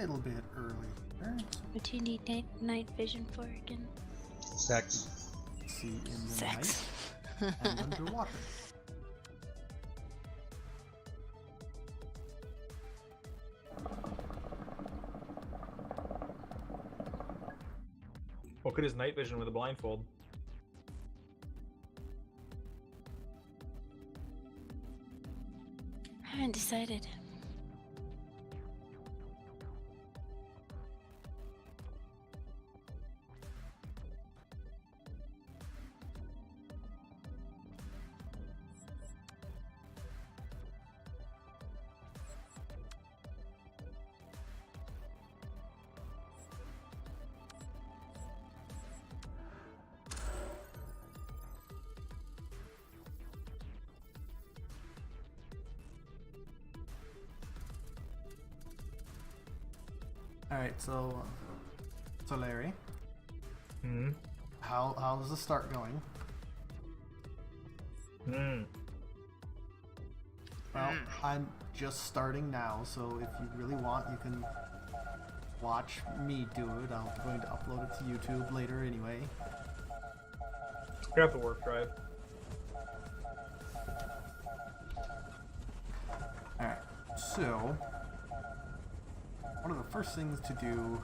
little bit early here. What do you need night vision for again? Sex. See in the Sex. night and underwater. What good is night vision with a blindfold? I haven't decided. Alright, so Larry, Hmm. how's the start going? Well, I'm just starting now, so if you really want, you can watch me do it. I'm going to upload it to YouTube later anyway. Grab the warp drive. Alright, so one of the first things to do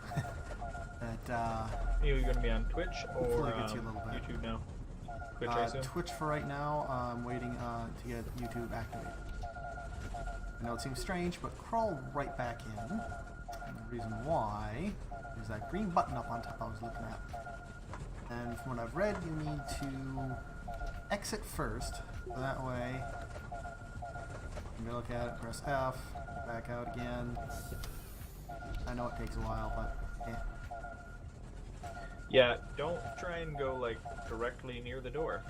that You're going to be on Twitch or hopefully gets you a little bit. YouTube now? Twitch, I assume? Twitch for right now. I'm waiting to get YouTube activated. I know it seems strange, but crawl right back in. And the reason why is that green button up on top I was looking at. And from what I've read, you need to exit first. So that way, you can look at it, press F, back out again. I know it takes a while, but yeah. Yeah, don't try and go like directly near the door.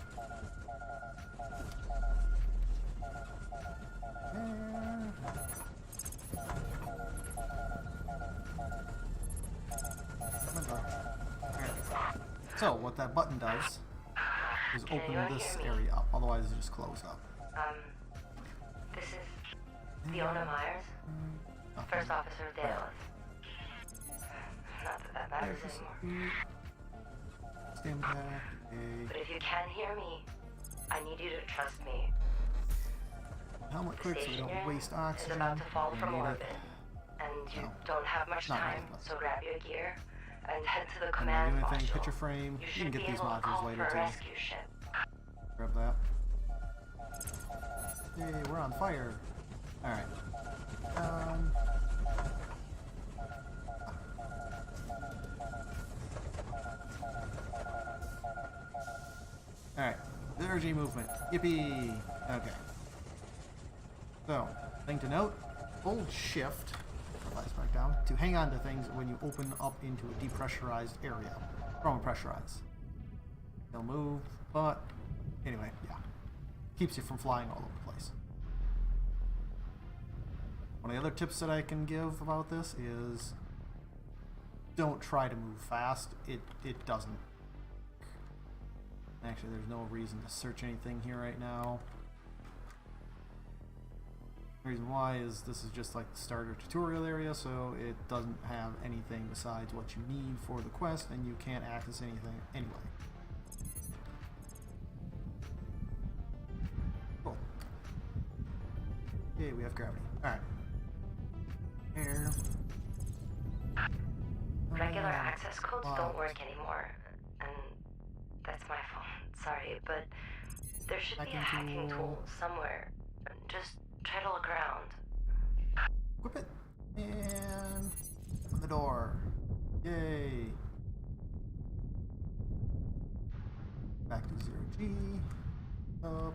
So what that button does is open this area up, otherwise it's just closed up. This is Fiona Myers, First Officer of Dallas. Not that matters anymore. Stand back. But if you can hear me, I need you to trust me. Helmet The quick so we station don't you're in waste is oxygen. about to fall We from need it. orbit, and you No. don't have much Not time, really. so grab your gear and head to the And command do anything, module. picture frame. You You should can be get these able to modules call later for a too. rescue ship. Grab that. Hey, we're on fire. Alright. Alright. Energy movement. Yippee! Okay. So, thing to note, hold shift, flies back down, to hang on to things when you open up into a depressurized area. From a pressurized. They'll move, but anyway, yeah. Keeps you from flying all over the place. One of the other tips that I can give about this is don't try to move fast. It doesn't. Actually, there's no reason to search anything here right now. The reason why is this is just like the starter tutorial area, so it doesn't have anything besides what you need for the quest, and you can't access anything anyway. Cool. Okay, we have gravity. Alright. Air. Regular access codes don't work anymore, and that's my fault. Sorry, but there should be a hacking tool somewhere. Just try to look around. Equip it. And open the door. Yay. Back to 0G. Up.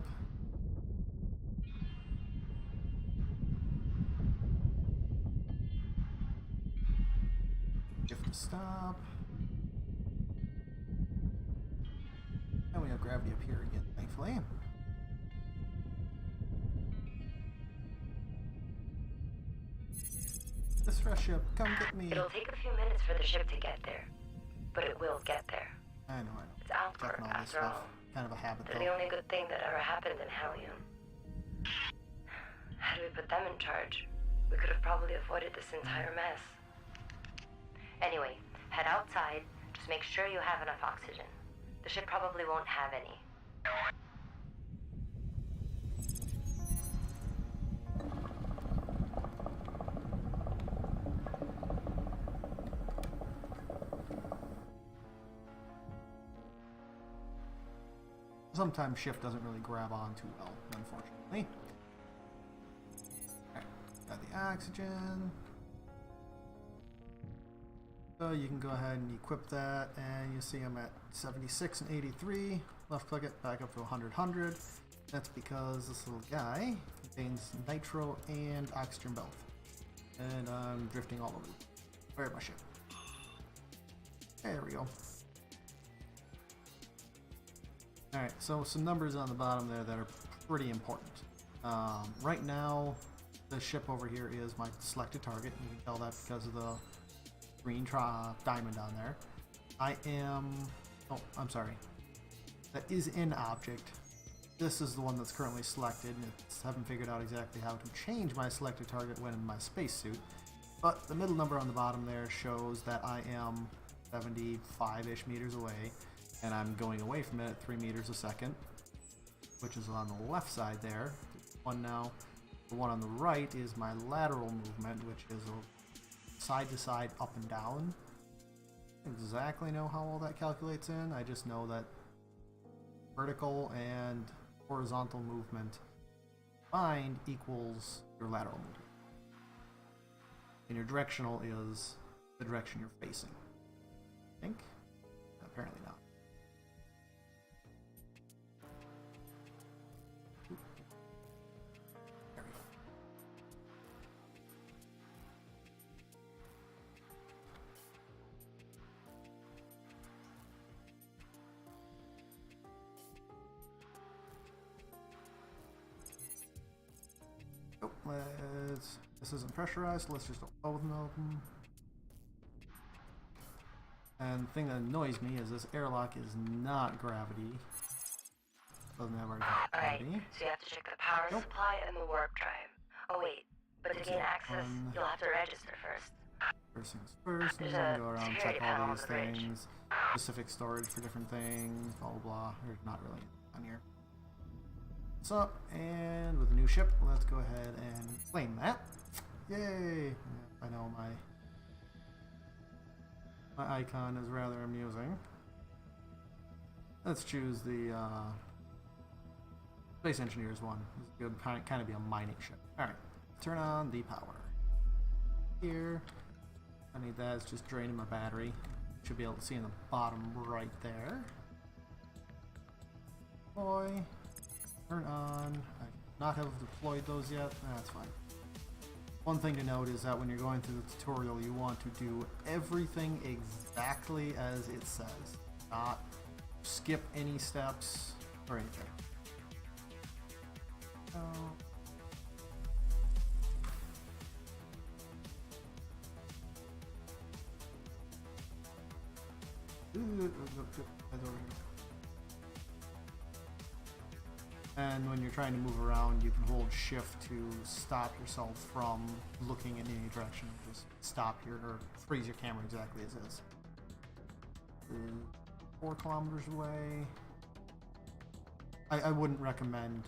Shift to stop. And we have gravity up here again, thankfully. Distress ship, come get me. It'll take a few minutes for the ship to get there, but it will get there. I know. It's Alpha, Checking all this after stuff. all. Kind of a habit, They're though. the only good thing that ever happened in Hellion. Had we put them in charge, we could have probably avoided this entire mess. Anyway, head outside. Just make sure you have enough oxygen. The ship probably won't have any. Sometimes shift doesn't really grab on too well, unfortunately. Okay, got the oxygen. So you can go ahead and equip that, and you see I'm at 76 and 83. Left click it, back up to 100. That's because this little guy contains nitro and oxygen both. And I'm drifting all over. Where's my ship? There we go. Alright, so some numbers on the bottom there that are pretty important. Right now, the ship over here is my selected target. You can tell that because of the green diamond on there. I am... Oh, I'm sorry. That is an object. This is the one that's currently selected, and I haven't figured out exactly how to change my selected target when in my spacesuit. But the middle number on the bottom there shows that I am 75-ish meters away, and I'm going away from it at 3 meters a second, which is on the left side there. One now. The one on the right is my lateral movement, which is a side to side, up and down. I don't exactly know how all that calculates in. I just know that vertical and horizontal movement combined equals your lateral movement. And your directional is the direction you're facing. I think? Apparently not. There we go. Oh, this isn't pressurized, so let's just open them. And the thing that annoys me is this airlock is not gravity. Doesn't have our gravity. Alright, so you have to check the power supply and the warp drive. Oh wait, but to gain access, you'll have to register first. First things first, There's we're gonna a go around and security check all panel on these the bridge. things. Specific storage for different things, blah blah blah. There's not really on here. What's up? And with a new ship, let's go ahead and claim that. Yay! I know my icon is rather amusing. Let's choose the Space Engineers one. This is good, kind of be a mining ship. Alright, turn on the power. Here, I need that, it's just draining my battery. Should be able to see in the bottom right there. Deploy, turn on. I not have deployed those yet, that's fine. One thing to note is that when you're going through the tutorial, you want to do everything exactly as it says. Not skip any steps or anything. And when you're trying to move around, you can hold shift to stop yourself from looking in any direction. Just stop here or freeze your camera exactly as is. 4 kilometers away. I wouldn't recommend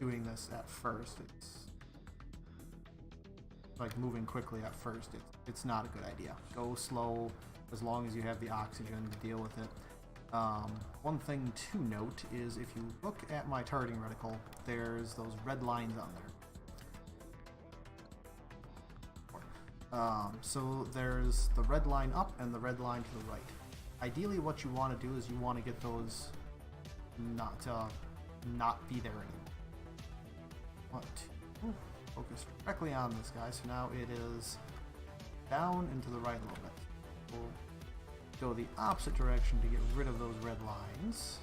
doing this at first. It's like moving quickly at first. It's not a good idea. Go slow as long as you have the oxygen to deal with it. One thing to note is if you look at my targeting reticle, there's those red lines on there. So there's the red line up and the red line to the right. Ideally what you want to do is you want to get those not be there anymore. Want to focus directly on this guy, so now it is down and to the right a little bit. We'll go the opposite direction to get rid of those red lines.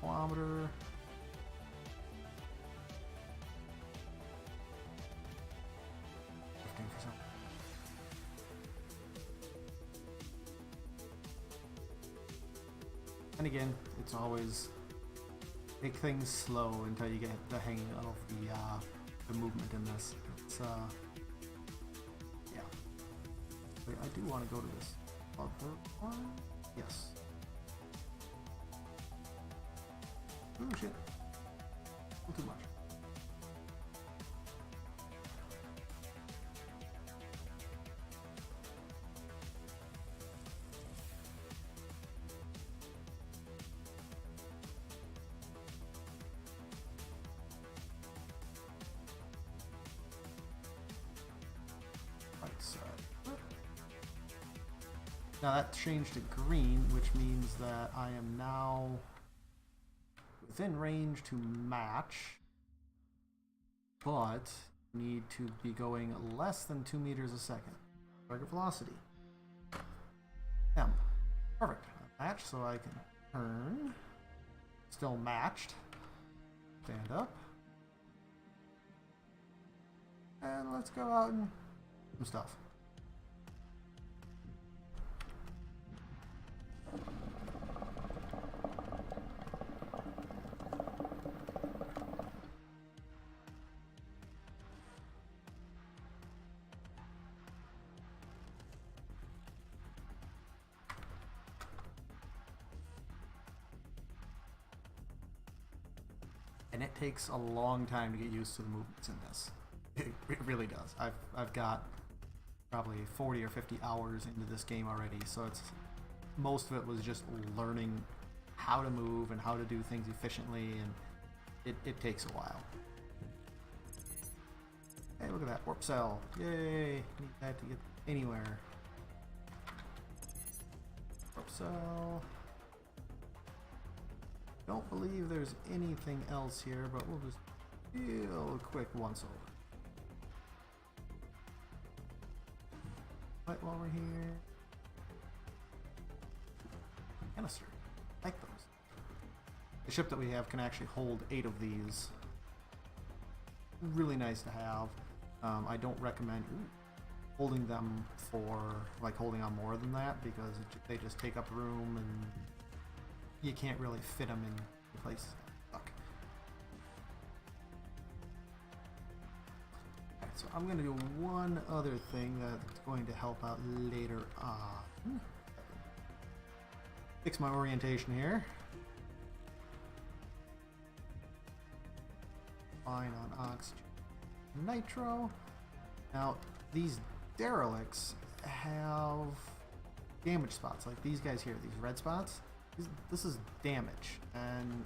Kilometer. And again, it's always Take things slow until you get the hang of the movement in this. It's yeah. Wait, I do want to go to this other one. Yes. Oh shit. A little too much. Right side. Now that changed to green, which means that I am now within range to match, but need to be going less than 2 meters a second. Target velocity. M. Perfect. Match, so I can turn. Still matched. Stand up. And let's go out and do some stuff. And it takes a long time to get used to the movements in this. It really does. I've got probably 40 or 50 hours into this game already, so it's most of it was just learning how to move and how to do things efficiently, and it takes a while. Hey, look at that warp cell! Yay! Need that to get anywhere. Warp cell. Don't believe there's anything else here, but we'll just do a quick once over. Right while we're here. Canister. Like those. The ship that we have can actually hold 8 of these. Really nice to have. I don't recommend holding them for, like, holding on more than that, because they just take up room and you can't really fit them in places. Fuck. Alright, so I'm going to do one other thing that's going to help out later on. Fix my orientation here. Fine on oxygen. Nitro. Now, these derelicts have damage spots, like these guys here, these red spots. This is damage, and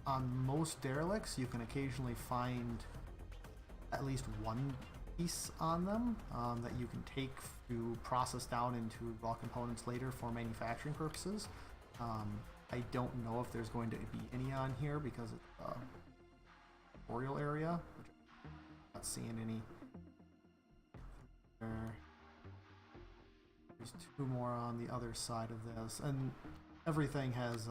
on most derelicts you can occasionally find at least one piece on them that you can take to process down into raw components later for manufacturing purposes. I don't know if there's going to be any on here because it's a tutorial area. I'm not seeing any. There's 2 more on the other side of this, and everything has,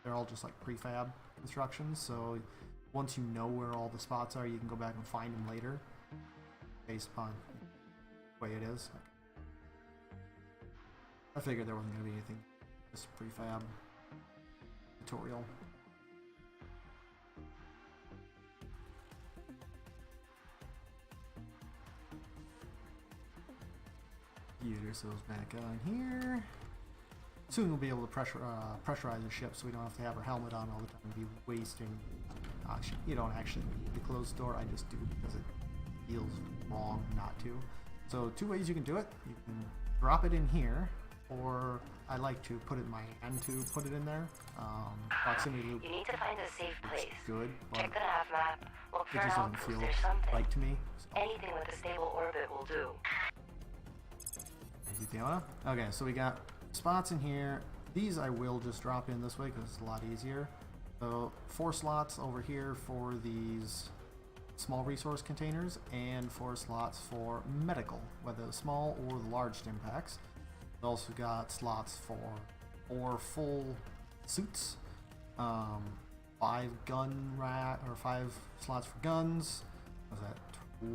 they're all just like prefab constructions, so once you know where all the spots are, you can go back and find them later, based upon the way it is. I figured there wasn't going to be anything, just prefab tutorial. Computers goes back on here. Soon we'll be able to pressurize the ship, so we don't have to have our helmet on all the time and be wasting oxygen. You don't actually need the closed door. I just do because it feels wrong not to. So 2 ways you can do it. You can drop it in here, or I like to put it in my hand to put it in there. Proximity loop. You need to find a safe place. Good, but check the nav map. Look for it an just doesn't outpost feel or something. right to me. So. Anything with a stable orbit will do. Thank you, Fiona. Okay, so we got spots in here. These I will just drop in this way because it's a lot easier. So 4 slots over here for these small resource containers, and 4 slots for medical, whether the small or the large stim packs. We also got slots for 4 full suits, 5 gun rack, or 5 slots for guns. Was that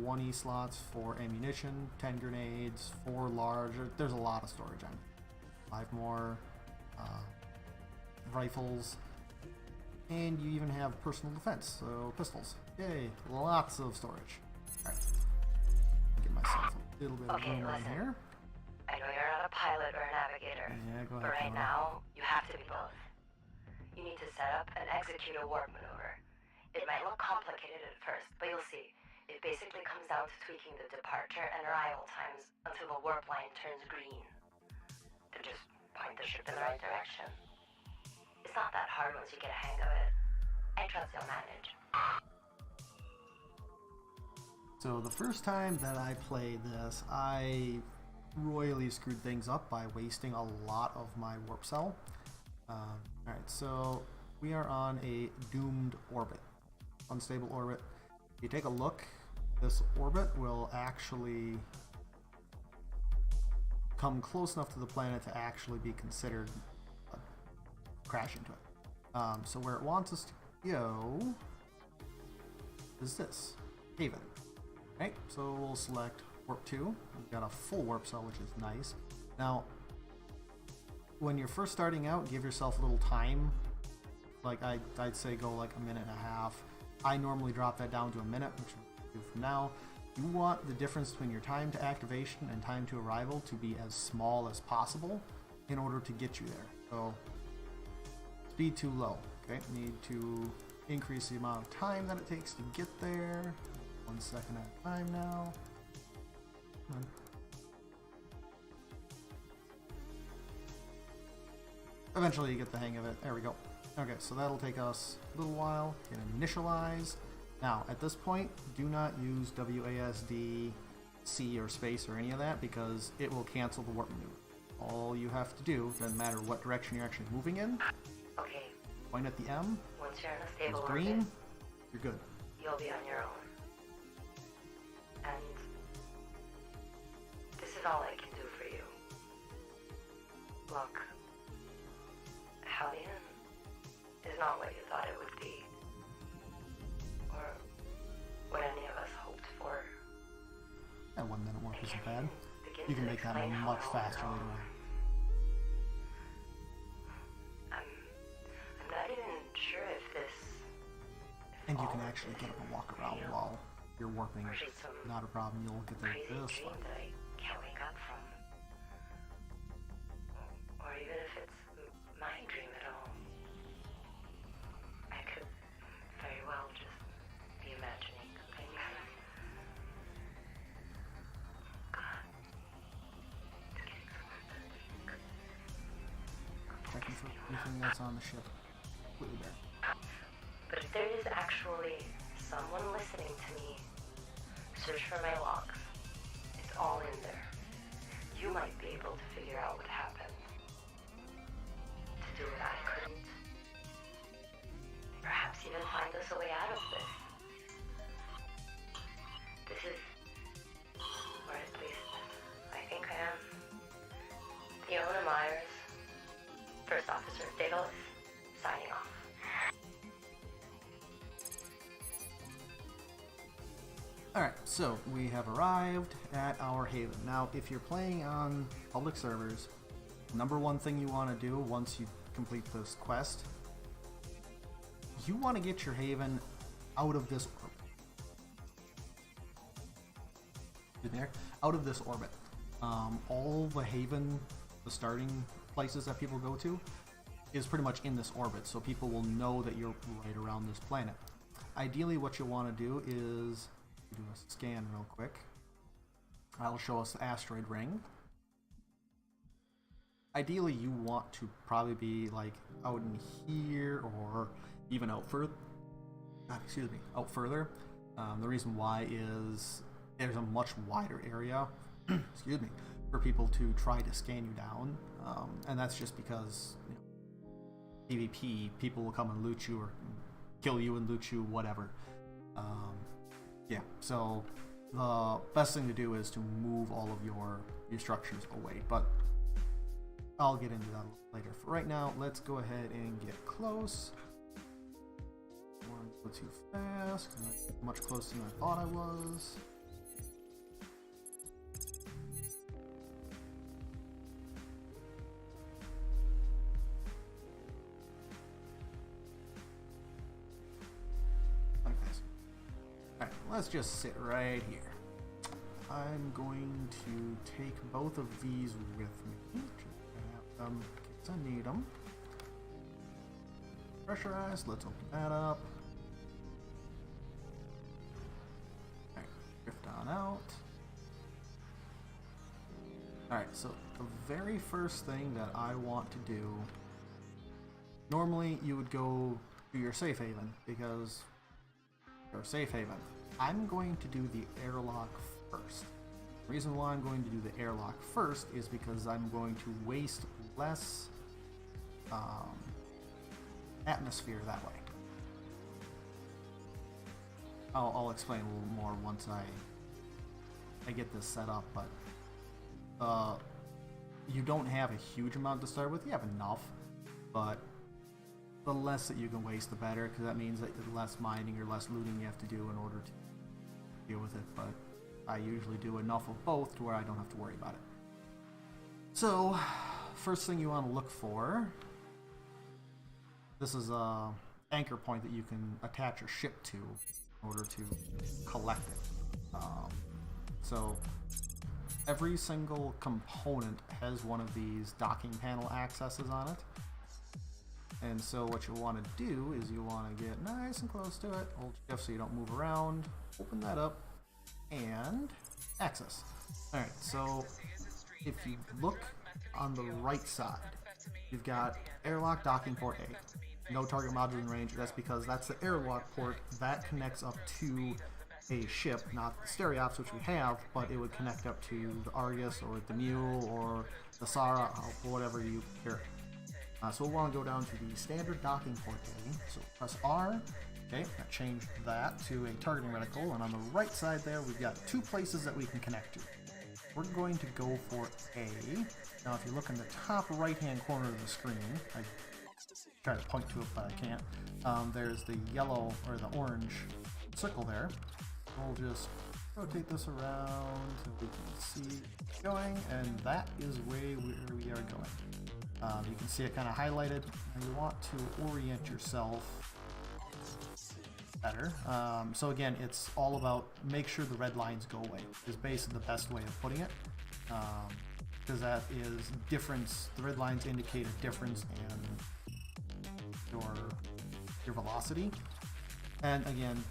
20 slots for ammunition, 10 grenades, 4 large. There's a lot of storage on it. 5 more rifles. And you even have personal defense, so pistols. Yay, lots of storage. Alright. Get myself a little bit of room on here. I know you're not a pilot or a navigator, Yeah, go ahead. but right now, you have to be both. You need to set up and execute a warp maneuver. It might look complicated at first, but you'll see. It basically comes down to tweaking the departure and arrival times until the warp line turns green. To just point the ship in the right direction. It's not that hard once you get a hang of it. I trust you'll manage. So the first time that I played this, I royally screwed things up by wasting a lot of my warp cell. Alright, so we are on a doomed orbit. Unstable orbit. If you take a look, this orbit will actually come close enough to the planet to actually be considered a crash into it. So where it wants us to go is this, Haven. Right, so we'll select warp 2. We've got a full warp cell, which is nice. Now, when you're first starting out, give yourself a little time. Like I'd say go like a minute and a half. I normally drop that down to a minute, which we'll do from now. You want the difference between your time to activation and time to arrival to be as small as possible in order to get you there. So, speed too low. Okay, need to increase the amount of time that it takes to get there. 1 second at a time now. Come on. Eventually you get the hang of it. There we go. Okay, so that'll take us a little while to initialize. Now, at this point, do not use WASD, C, or space, or any of that, because it will cancel the warp maneuver. All you have to do, doesn't matter what direction you're actually moving in, Okay, point at the M, once you're in a stable goes green, orbit, you're good. you'll be on your own. And this is all I can do for you. Look, Hellion is not what you thought it would be. Or what any of us hoped for. That 1 minute warp isn't bad. Begin You can to make that explain how much it all faster went later wrong. on. I'm not even sure if this... And you can actually get up and walk around while you're warping. Or just some Not a problem, you'll get there crazy this dream far. that I can't wake up from. Or even if it's my dream at all. I could very well just be imagining things. God. It's getting so hard. Checking for anything that's on the ship. Completely bare. But if there is actually someone listening to me, search for my logs. It's all in there. You might be able to figure out what happened. To do what I couldn't. Perhaps even find us a way out of this. This is, or at least I think I am, Fiona Myers, First Officer of Daedalus, signing off. Alright, so we have arrived at our haven. Now, if you're playing on public servers, number one thing you want to do once you complete this quest, you want to get your haven out of this orbit. There, out of this orbit. All the haven, the starting places that people go to, is pretty much in this orbit, so people will know that you're right around this planet. Ideally, what you'll want to do is do a scan real quick. That'll show us the asteroid ring. Ideally, you want to probably be like out in here or even out further. Out further. The reason why is there's a much wider area, excuse me, for people to try to scan you down, and that's just because PvP, people will come and loot you or kill you and loot you, whatever. Yeah, so the best thing to do is to move all of your structures away, but I'll get into that later. For right now, let's go ahead and get close. I don't want to go too fast, I'm much closer than I thought I was. Alright, let's just sit right here. I'm going to take both of these with me. Just have them in case I need them. Pressurized, let's open that up. Alright, drift on out. Alright, so the very first thing that I want to do, normally you would go to your safe haven, because your safe haven. I'm going to do the airlock first. The reason why I'm going to do the airlock first is because I'm going to waste less atmosphere that way. I'll explain a little more once I get this set up, but you don't have a huge amount to start with. You have enough, but the less that you can waste, the better, because that means that the less mining or less looting you have to do in order to deal with it. But I usually do enough of both to where I don't have to worry about it. So, first thing you want to look for, this is a anchor point that you can attach your ship to in order to collect it. So every single component has one of these docking panel accesses on it. And so what you'll want to do is you want to get nice and close to it, hold shift so you don't move around, open that up, and access. Alright, so if you look on the right side, you've got airlock docking port A. No target module in range. That's because that's the airlock port that connects up to a ship, not the Stereops, which we have, but it would connect up to the Argus or the Mule or the Sara or whatever you care. So we'll want to go down to the standard docking port A. So press R. Okay, change that to a targeting reticle, and on the right side there, we've got two places that we can connect to. We're going to go for A. Now, if you look in the top right-hand corner of the screen, I try to point to it, but I can't. There's the yellow or the orange circle there. We'll just rotate this around so we can see it going, and that is where we are going. You can see it kind of highlighted, and you want to orient yourself better. So again, it's all about make sure the red lines go away is basically the best way of putting it, because that is difference. The red lines indicate a difference in your velocity, and again,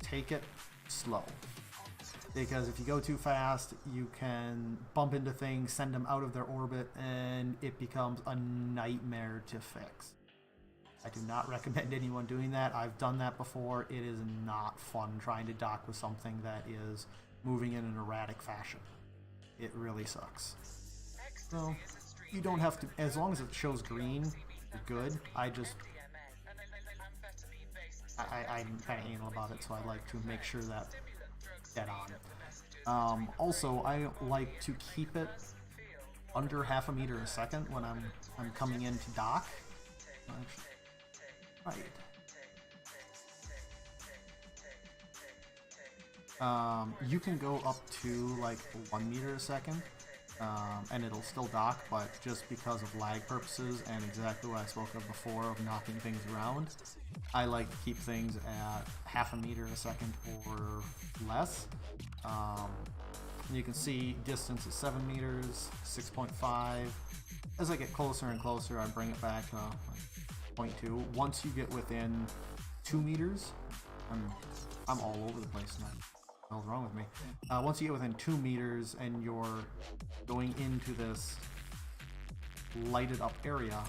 take it slow. Because if you go too fast, you can bump into things, send them out of their orbit, and it becomes a nightmare to fix. I do not recommend anyone doing that. I've done that before. It is not fun trying to dock with something that is moving in an erratic fashion. It really sucks. So, you don't have to, as long as it shows green, you're good. I'm kind of anal about it, so I like to make sure that dead on. Also, I like to keep it under half a meter a second when I'm coming in to dock. Right. You can go up to like 1 meter a second, and it'll still dock, but just because of lag purposes and exactly what I spoke of before of knocking things around, I like to keep things at half a meter a second or less. You can see distance is 7 meters, 6.5. As I get closer and closer, I bring it back to 0.2. Once you get within 2 meters, I'm all over the place now. What the hell's wrong with me? Once you get within 2 meters and you're going into this lighted up area,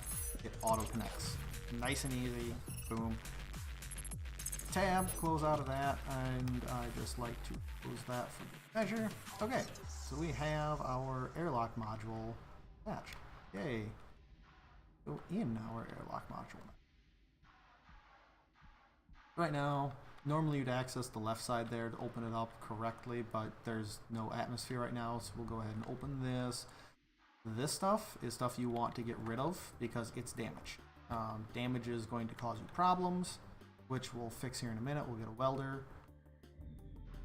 it auto connects. Nice and easy. Boom. Tab, close out of that, and I just like to close that for the measure. Okay, so we have our airlock module attached. Yay. Go in our airlock module. Right now, normally you'd access the left side there to open it up correctly, but there's no atmosphere right now, so we'll go ahead and open this. This stuff is stuff you want to get rid of because it's damage. Damage is going to cause you problems, which we'll fix here in a minute. We'll get a welder.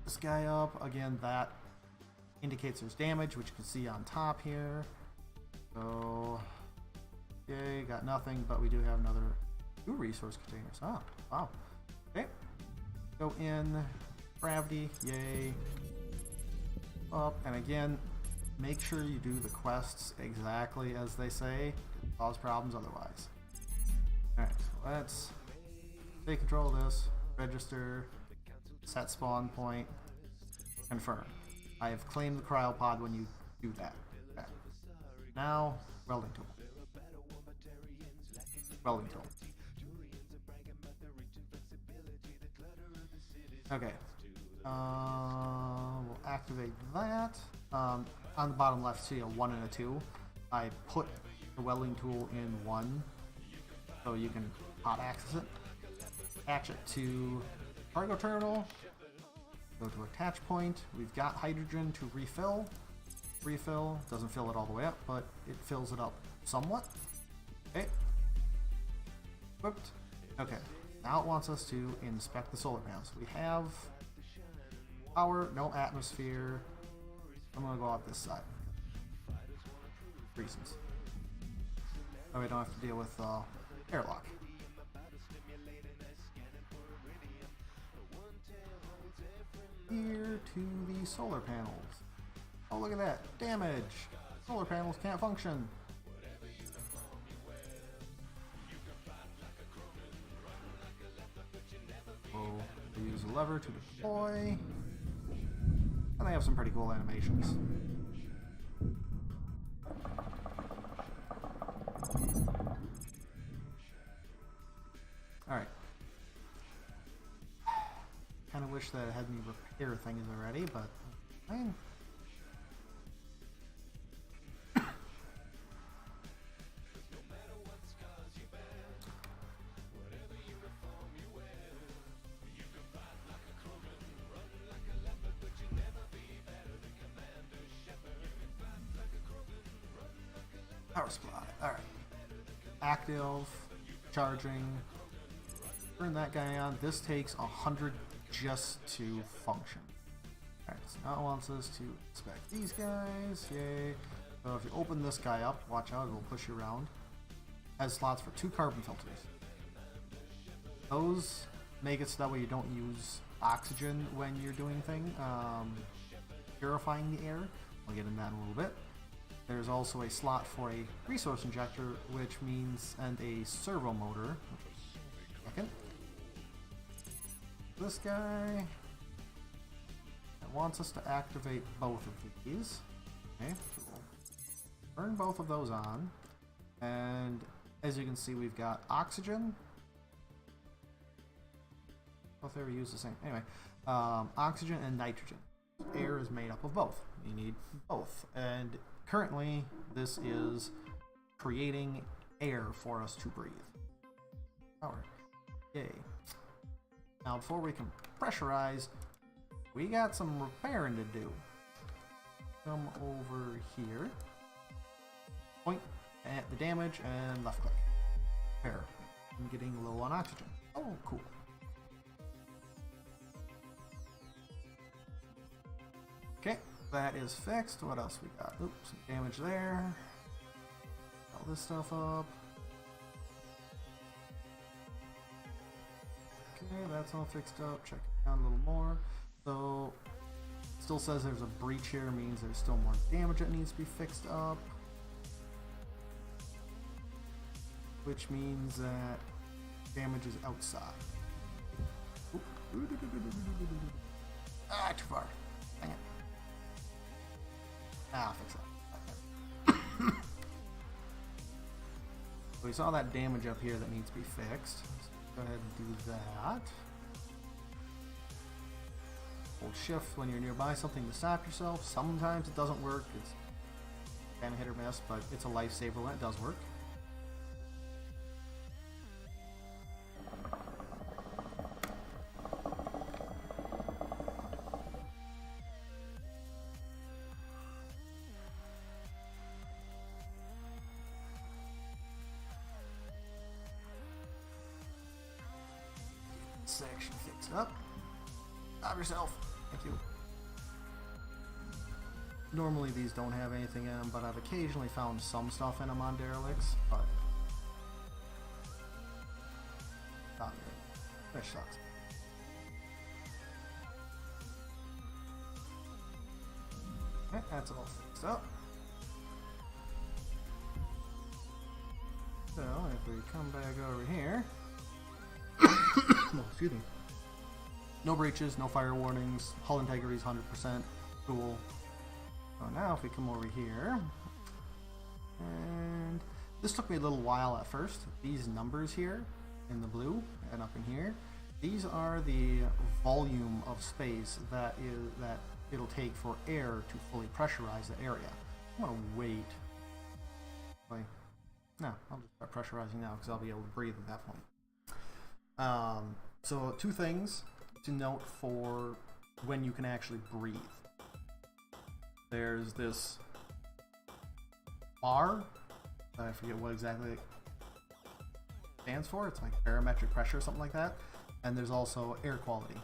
This guy up. Again, that indicates there's damage, which you can see on top here. So, okay, got nothing, but we do have another 2 resource containers. Oh, wow. Okay. Go in, Gravity, yay. Up, and again, make sure you do the quests exactly as they say. Cause problems otherwise. Alright, so let's take control of this. Register. Set spawn point. Confirm. I have claimed the cryopod when you do that. Okay. Now, welding tool. Welding tool. Okay. We'll activate that. On the bottom left, see a 1 and a 2. I put the welding tool in 1 so you can hot access it. Attach it to cargo terminal. Go to attach point. We've got hydrogen to refill. Refill doesn't fill it all the way up, but it fills it up somewhat. Okay. Equipped. Okay. Now it wants us to inspect the solar panels. We have power, no atmosphere. I'm gonna go out this side. Reasons. Oh, we don't have to deal with airlock. Here to the solar panels. Oh, look at that. Damage. Solar panels can't function. Oh, we use a lever to deploy. And they have some pretty cool animations. Alright. Kinda wish that it had me repair things already, but fine. Power supply. Alright. Active. Charging. Turn that guy on. This takes 100 just to function. Alright, so now it wants us to inspect these guys. Yay. So if you open this guy up, watch out, it'll push you around. Has slots for 2 carbon filters. Those make it so that way you don't use oxygen when you're doing purifying the air. I'll get into that in a little bit. There's also a slot for a resource injector, which means, and a servo motor. Second. This guy wants us to activate both of these. Okay, so we'll turn both of those on, and as you can see, we've got oxygen. Both they were used the same. Anyway, oxygen and nitrogen. Air is made up of both. You need both, and currently this is creating air for us to breathe. Power. Yay. Now before we can pressurize, we got some repairing to do. Come over here. Point at the damage and left click. Repair. I'm getting low on oxygen. Oh, cool. Okay, that is fixed. What else we got? Oops, some damage there. All this stuff up. Okay, that's all fixed up. Check it out a little more. So, still says there's a breach here, means there's still more damage that needs to be fixed up. Which means that damage is outside. Oop. Ah, too far. Dang it. Ah, I'll fix that. So we saw that damage up here that needs to be fixed. Go ahead and do that. Hold shift when you're nearby something to stop yourself. Sometimes it doesn't work. It's kind of hit or miss, but it's a lifesaver when it does work. Section fixed up. Stop yourself. Thank you. Normally these don't have anything in them, but I've occasionally found some stuff in them on derelicts, but not good. Which sucks. That's all fixed up. So if we come back over here, oh, excuse me. No breaches, no fire warnings, hull integrity is 100%. Cool. So now if we come over here, and this took me a little while at first. These numbers here in the blue and up in here, these are the volume of space that it'll take for air to fully pressurize the area. I'm gonna wait. Wait. No, I'll just start pressurizing now because I'll be able to breathe at that point. So two things to note for when you can actually breathe. There's this bar, I forget what exactly it stands for. It's like barometric pressure or something like that. And there's also air quality.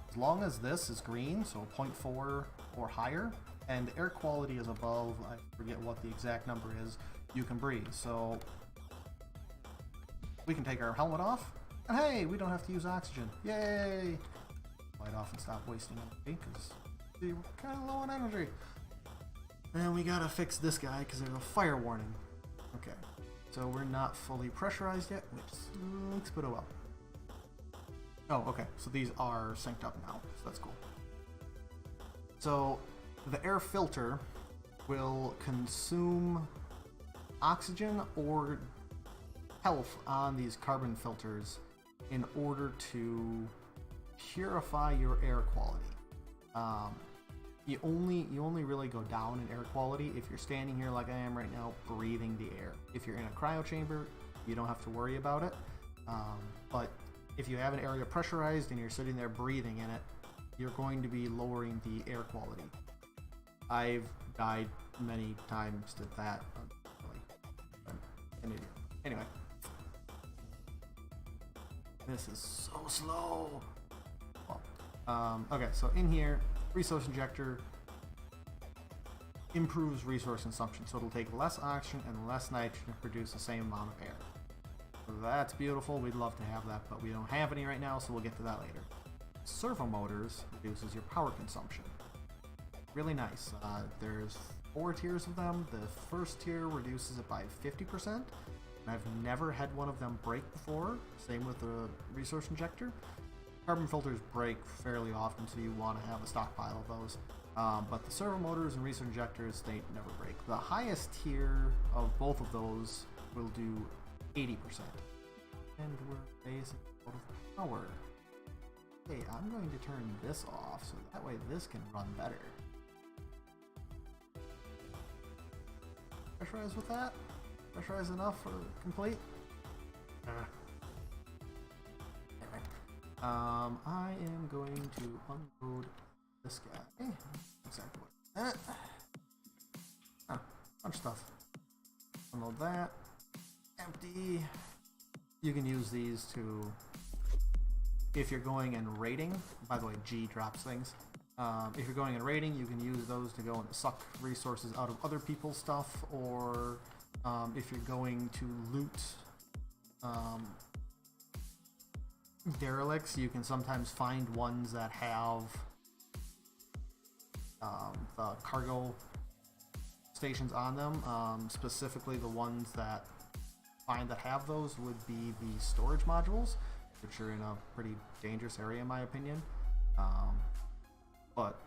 As long as this is green, so 0.4 or higher, and air quality is above, I forget what the exact number is, you can breathe. So we can take our helmet off, and hey, we don't have to use oxygen. Yay! Light off and stop wasting energy because we're kind of low on energy. And we gotta fix this guy because there's a fire warning. Okay, so we're not fully pressurized yet, which sucks, but oh well. Oh, okay, so these are synced up now, so that's cool. So the air filter will consume oxygen or health on these carbon filters in order to purify your air quality. You only really go down in air quality if you're standing here like I am right now, breathing the air. If you're in a cryo chamber, you don't have to worry about it. But if you have an area pressurized and you're sitting there breathing in it, you're going to be lowering the air quality. I've died many times to that, unfortunately. I'm an idiot. Anyway. This is so slow. Well, okay, so in here, resource injector improves resource consumption, so it'll take less oxygen and less nitrogen to produce the same amount of air. So that's beautiful. We'd love to have that, but we don't have any right now, so we'll get to that later. Servo motors reduces your power consumption. Really nice. There's 4 tiers of them. The first tier reduces it by 50%. And I've never had one of them break before. Same with the resource injector. Carbon filters break fairly often, so you want to have a stockpile of those. But the servo motors and resource injectors, they never break. The highest tier of both of those will do 80%. And we're basically out of power. Hey, I'm going to turn this off so that way this can run better. Pressurize with that? Pressurize enough for complete? I am going to unload this guy. Exactly what that. Oh, bunch of stuff. Unload that. Empty. You can use these to, if you're going and raiding, by the way, G drops things. If you're going and raiding, you can use those to go and suck resources out of other people's stuff, or if you're going to loot derelicts, you can sometimes find ones that have the cargo stations on them. Specifically, the ones that have those would be the storage modules, which are in a pretty dangerous area in my opinion. But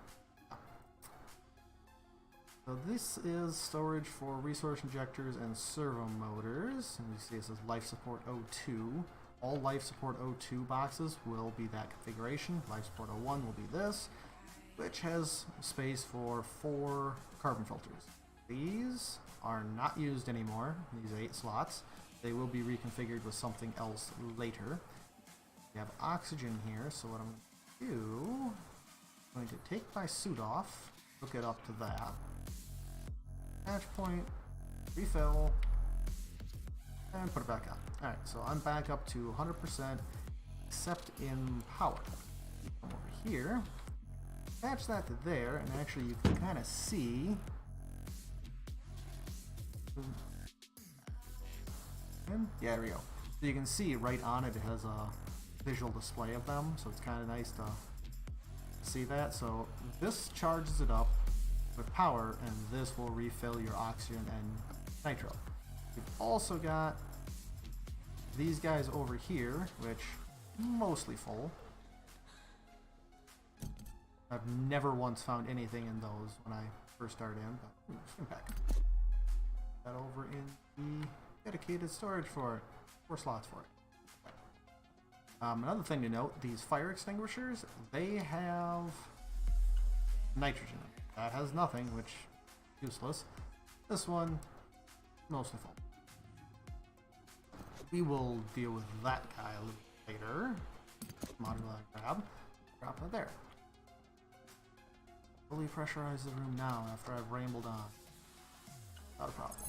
so this is storage for resource injectors and servo motors. And you see it says life support 02. All life support 02 boxes will be that configuration. Life support 01 will be this, which has space for 4 carbon filters. These are not used anymore, these 8 slots. They will be reconfigured with something else later. We have oxygen here, so what I'm going to do, I'm going to take my suit off, hook it up to that. Attach point, refill, and put it back up. Alright, so I'm back up to 100% except in power. Come over here, attach that to there, and actually you can kind of see. Yeah, there we go. So you can see right on it, it has a visual display of them, so it's kind of nice to see that. So this charges it up with power, and this will refill your oxygen and nitro. We've also got these guys over here, which mostly full. I've never once found anything in those when I first started in, but impact. That over in the dedicated storage for it. 4 slots for it. Another thing to note, these fire extinguishers, they have nitrogen in it. That has nothing, which is useless. This one, mostly full. We will deal with that guy a little later. Modular grab. Drop it there. Fully pressurize the room now after I've rambled on. Not a problem.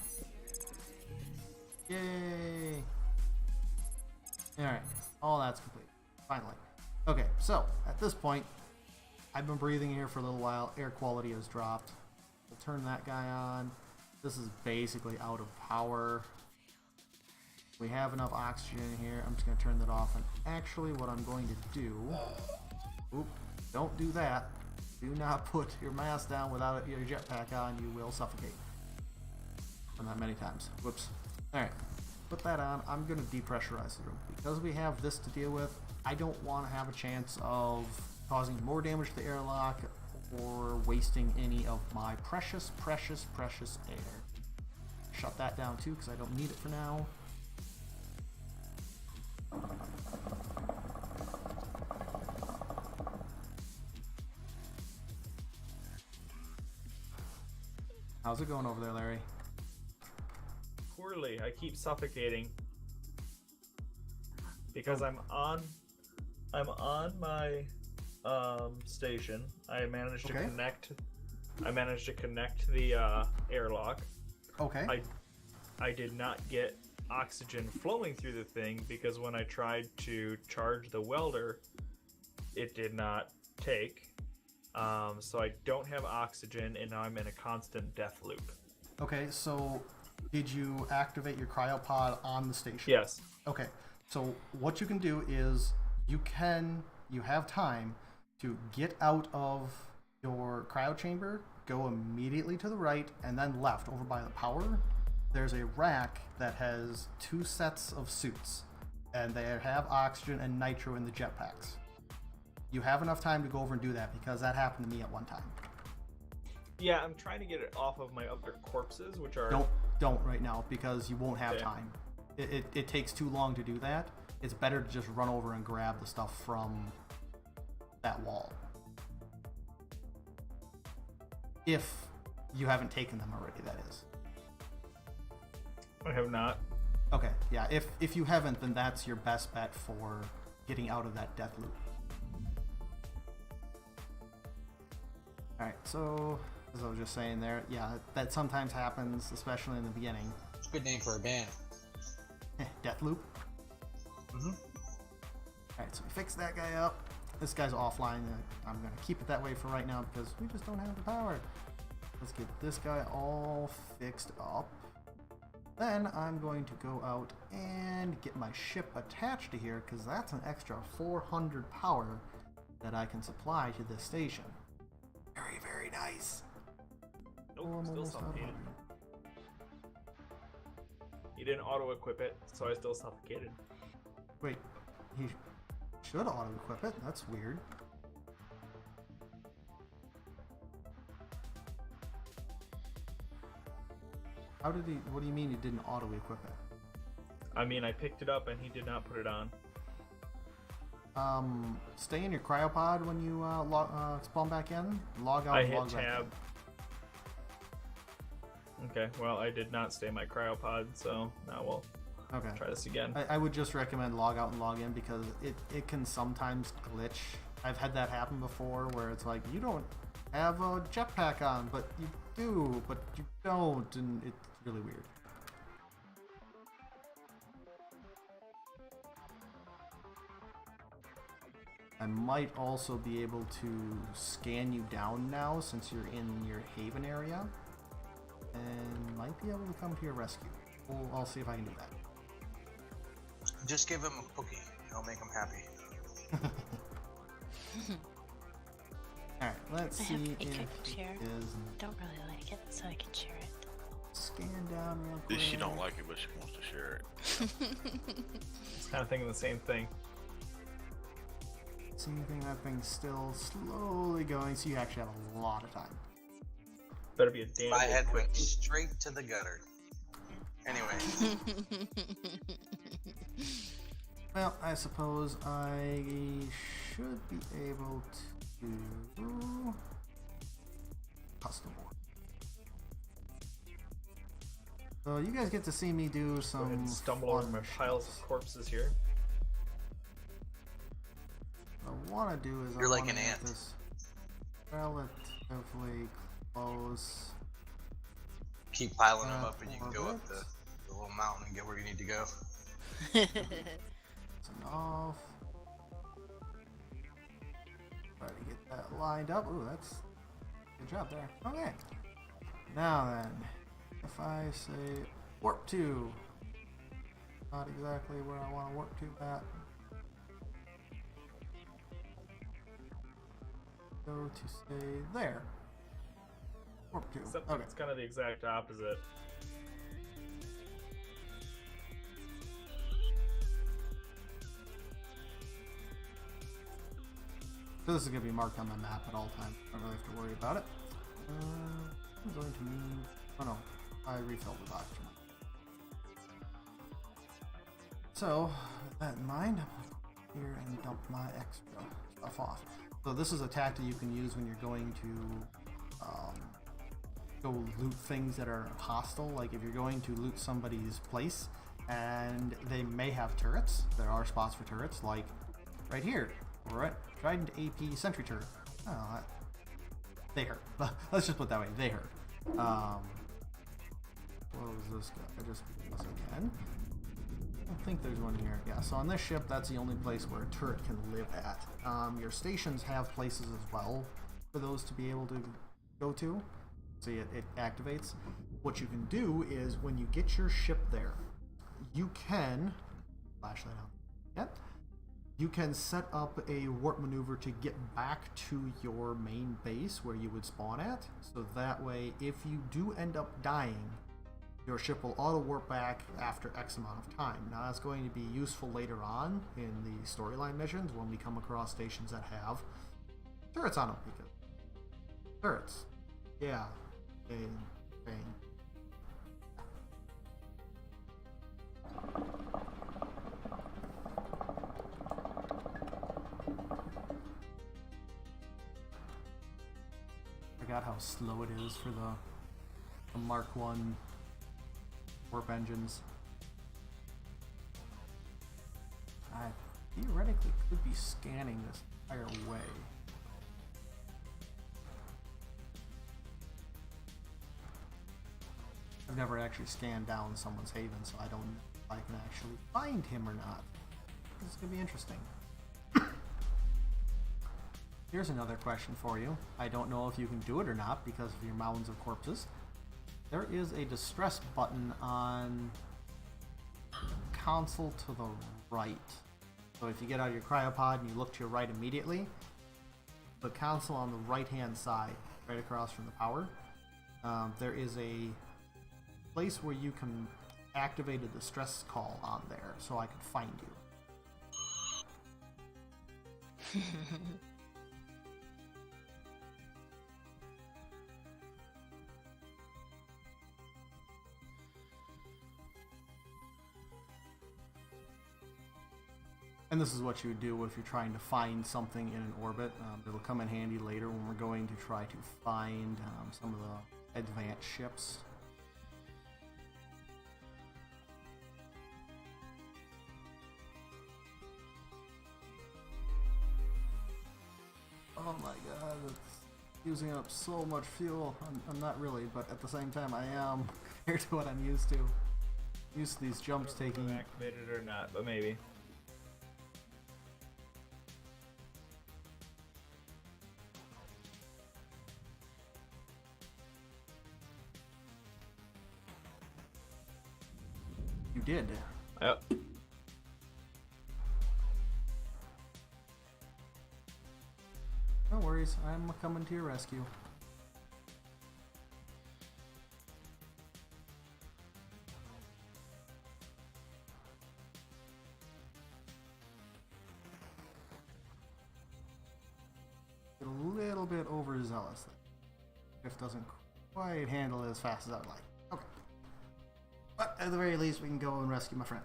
Yay! Alright, all that's complete. Finally. Okay, so at this point, I've been breathing here for a little while. Air quality has dropped. We'll turn that guy on. This is basically out of power. We have enough oxygen in here. I'm just going to turn that off. And actually, what I'm going to do... Oop, don't do that. Do not put your mask down without your jetpack on. You will suffocate. Done that many times. Whoops. Alright, put that on. I'm going to depressurize the room. Because we have this to deal with, I don't want to have a chance of causing more damage to the airlock or wasting any of my precious, precious, precious air. Shut that down too, because I don't need it for now. How's it going over there, Larry? Poorly. I keep suffocating because I'm on my station. I managed to connect the airlock. Okay. I did not get oxygen flowing through the thing because when I tried to charge the welder, it did not take. So I don't have oxygen, and now I'm in a constant death loop. Okay, so did you activate your cryopod on the station? Yes. Okay, so what you can do is you have time to get out of your cryo chamber, go immediately to the right, and then left over by the power. There's a rack that has 2 sets of suits, and they have oxygen and nitro in the jetpacks. You have enough time to go over and do that because that happened to me at one time. Yeah, I'm trying to get it off of my other corpses, which are... Don't right now because you won't have time. It takes too long to do that. It's better to just run over and grab the stuff from that wall. If you haven't taken them already, that is. I have not. Okay, yeah, if you haven't, then that's your best bet for getting out of that death loop. Alright, so, as I was just saying there, yeah, that sometimes happens, especially in the beginning. It's a good name for a band. Death loop? Mm-hmm. Alright, so we fix that guy up. This guy's offline, and I'm going to keep it that way for right now because we just don't have the power. Let's get this guy all fixed up. Then I'm going to go out and get my ship attached to here because that's an extra 400 power that I can supply to this station. Very, very nice. Nope, Oh, I'm still almost out of suffocated. money. He didn't auto-equip it, so I still suffocated. Wait, he should auto-equip it. That's weird. How did he... What do you mean he didn't auto-equip it? I mean, I picked it up and he did not put it on. Stay in your cryopod when you spawn back in. Log out I and hit log back tab. in. Okay, well, I did not stay in my cryopod, so now we'll Okay. try this again. I would just recommend log out and log in because it can sometimes glitch. I've had that happen before where it's like, you don't have a jetpack on, but you do, but you don't, and it's really weird. I might also be able to scan you down now since you're in your haven area, and might be able to come to your rescue. I'll see if I can do that. Just give him a cookie. It'll make him happy. Alright, let's I see have if a it quick share. is. Don't really like it, so I can share it. Scan down real quick. She don't like it, but she wants to share it. It's kind of thinking the same thing. Same thing, that thing's still slowly going, so you actually have a lot of time. Better be a damn My good head quick. went straight to the gutter. Anyway, Well, I suppose I should be able to custom board. So you guys get to see me do Go ahead some and stumble over fun my piles stuff. of corpses here. What I want to do is You're I like wanna an make ant. this relatively close. keep piling them up and you can go up the little mountain and get where you need to go. That's enough. Try to get that lined up. Ooh, that's good job there. Okay. Now then, if I say warp 2, not exactly where I want to warp to at. Go to say there. Warp 2. Except Okay. it's kind of the exact opposite. So this is going to be marked on the map at all times. I don't really have to worry about it. I'm going to need... Oh no, I refilled the oxygen. So, with that in mind, I'm going to go here and dump my extra stuff off. So this is a tactic you can use when you're going to go loot things that are hostile. Like if you're going to loot somebody's place and they may have turrets. There are spots for turrets, like right here. Alright, Trident AP sentry turret. Oh, they hurt. Let's just put it that way. They hurt. What was this guy? I just did this again. I don't think there's one here. Yeah, so on this ship, that's the only place where a turret can live at. Your stations have places as well for those to be able to go to. See, it activates. What you can do is when you get your ship there, you can flashlight on. Yep. You can set up a warp maneuver to get back to your main base where you would spawn at. So that way, if you do end up dying, your ship will auto warp back after X amount of time. Now that's going to be useful later on in the storyline missions when we come across stations that have turrets on them. Because turrets, yeah, thing. Forgot how slow it is for the Mark 1 warp engines. I theoretically could be scanning this entire way. I've never actually scanned down someone's haven, so I don't know if I can actually find him or not. This is going to be interesting. Here's another question for you. I don't know if you can do it or not because of your mounds of corpses. There is a distress button on console to the right. So if you get out of your cryopod and you look to your right immediately, the console on the right hand side, right across from the power, there is a place where you can activate a distress call on there so I can find you. And this is what you would do if you're trying to find something in an orbit. It'll come in handy later when we're going to try to find some of the advanced ships. Oh my god, it's using up so much fuel. I'm not really, but at the same time I am compared to what I'm used to. Used to these jumps taking... Activated or not, but maybe. You did. Yep. No worries, I'm coming to your rescue. A little bit overzealous. If doesn't quite handle it as fast as I'd like. Okay. But at the very least, we can go and rescue my friend.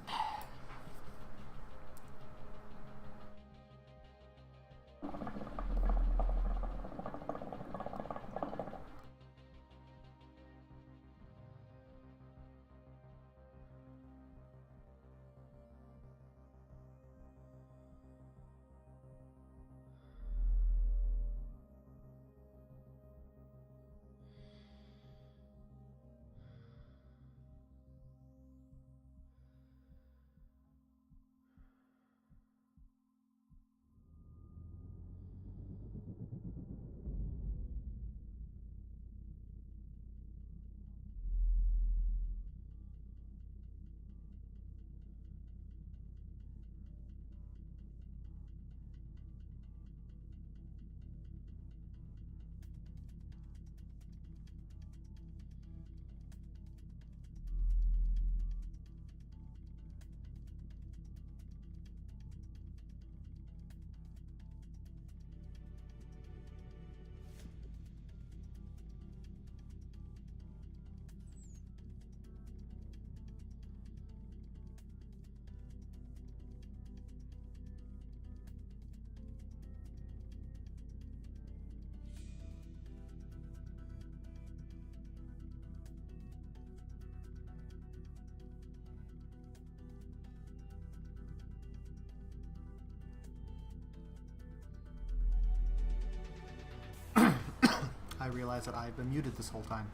I realize that I've been muted this whole time.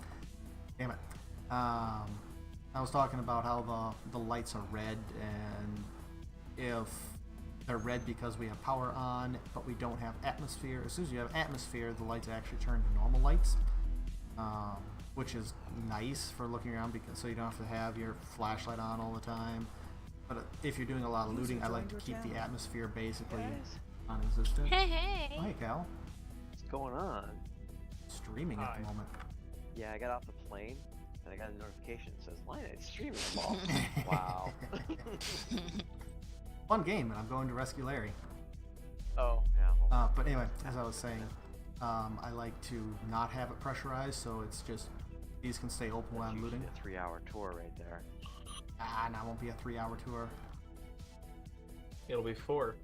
Damn it. I was talking about how the lights are red, and if they're red because we have power on, but we don't have atmosphere. As soon as you have atmosphere, the lights actually turn to normal lights, which is nice for looking around, because so you don't have to have your flashlight on all the time. But if you're doing a lot of looting, I like to keep the atmosphere basically non-existent. Hey, hey. Oh, hey, Cal. What's going on? Streaming at the moment. Yeah, I got off the plane and I got a notification that says Line Edge streaming ball. Wow. Fun game, and I'm going to rescue Larry. Oh, yeah. But anyway, as I was saying, I like to not have it pressurized, so it's just these can stay open while I'm looting. A 3-hour tour right there. Ah, no, it won't be a 3-hour tour. It'll be 4.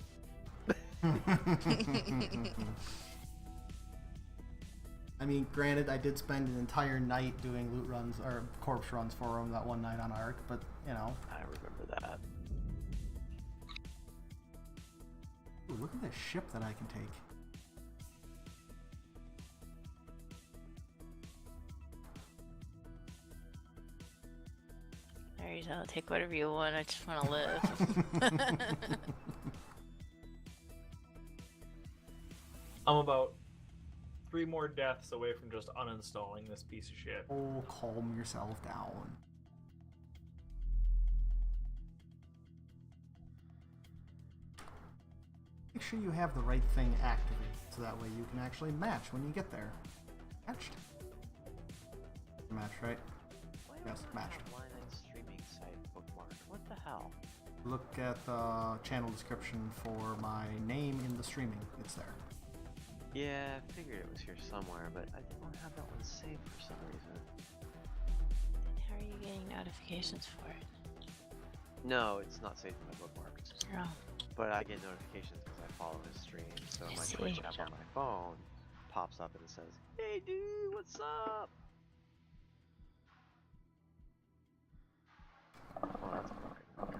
I mean, granted, I did spend an entire night doing loot runs, or corpse runs for him that one night on Ark, but, you know. I remember that. Ooh, look at this ship that I can take. There you go. Take whatever you want. I just want to live. I'm about 3 more deaths away from just uninstalling this piece of shit. Oh, calm yourself down. Make sure you have the right thing activated, so that way you can actually match when you get there. Matched? Match, right? Yes, matched. Line Edge streaming site bookmark. What the hell? Look at the channel description for my name in the streaming. It's there. Yeah, I figured it was here somewhere, but I don't have that one saved for some reason. How are you getting notifications for it? No, it's not saved in my bookmarks. Oh. But I get notifications because I follow his stream, so I my see. Twitch app on my phone pops up and it says, "Hey dude, what's up?" Oh, that's broken. Okay.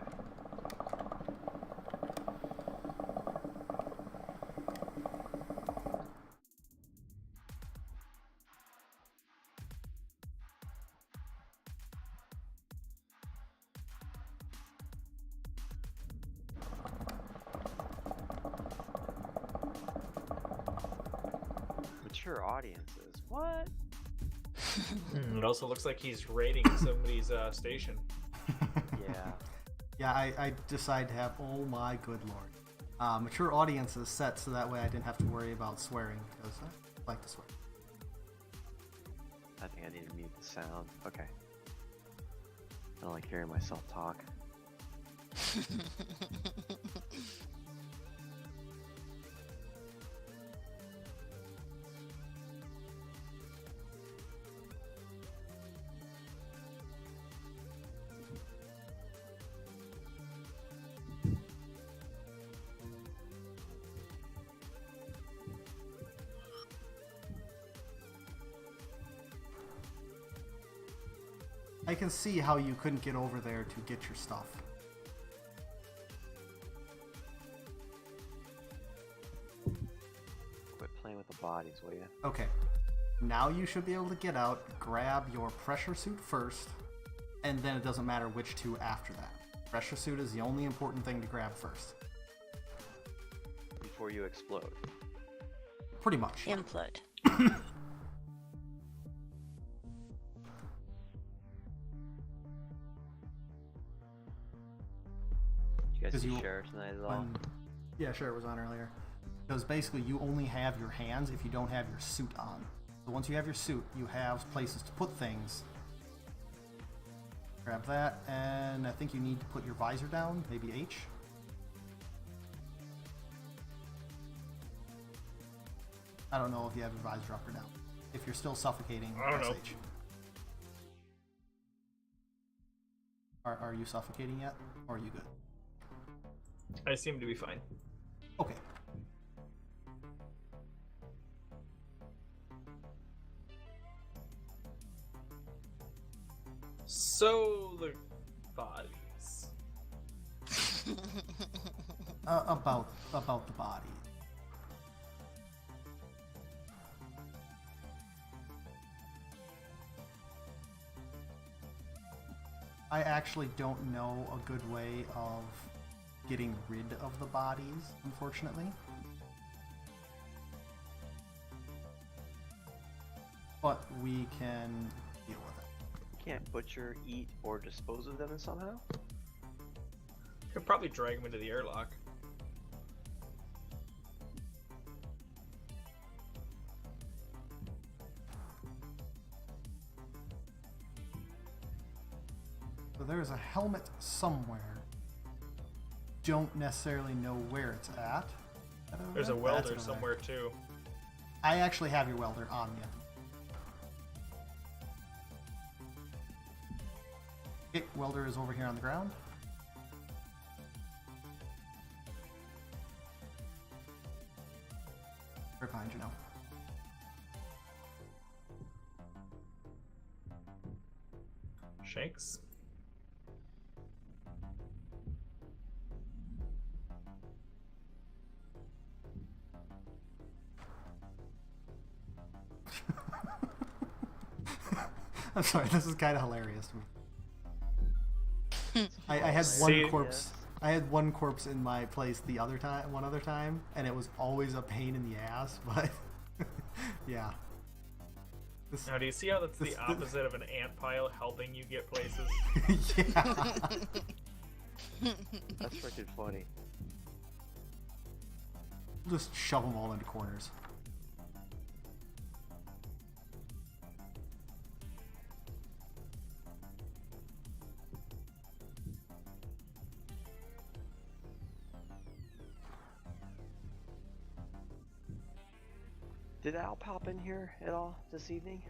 Mature audiences. What? It also looks like he's raiding somebody's station. Yeah. Yeah, I decided to have, oh my good lord. Mature audiences set so that way I didn't have to worry about swearing, because Like this way. I think I need to mute the sound. Okay. I don't like hearing myself talk. I can see how you couldn't get over there to get your stuff. Quit playing with the bodies, will you? Okay. Now you should be able to get out, grab your pressure suit first, and then it doesn't matter which two after that. Pressure suit is the only important thing to grab first. Before you explode. Pretty much. Implode. You guys 'Cause see you- Share tonight at all? Yeah, sure, it was on earlier. Because basically you only have your hands if you don't have your suit on. So once you have your suit, you have places to put things. Grab that, and I think you need to put your visor down, maybe H. I don't know if you have your visor up or down. If you're still suffocating, I don't press know. H. Are you suffocating yet? Or are you good? I seem to be fine. Okay. So the bodies. About the body. I actually don't know a good way of getting rid of the bodies, unfortunately. But we can deal with it. You can't butcher, eat, or dispose of them somehow? Could probably drag him into the airlock. So there's a helmet somewhere. Don't necessarily know where it's at. There's a That's welder over there. somewhere too. I actually have your welder on me. Okay, welder is over here on the ground. Right behind you now. Shanks. I'm sorry, this is kind of hilarious to me. I had one See- corpse. I had one corpse in my place one other time, and it was always a pain in the ass. But yeah, this, Now, do you see how that's This- the opposite of an ant pile helping you get places? yeah. That's freaking funny. Just shove them all into corners. Did Al pop in here at all this evening?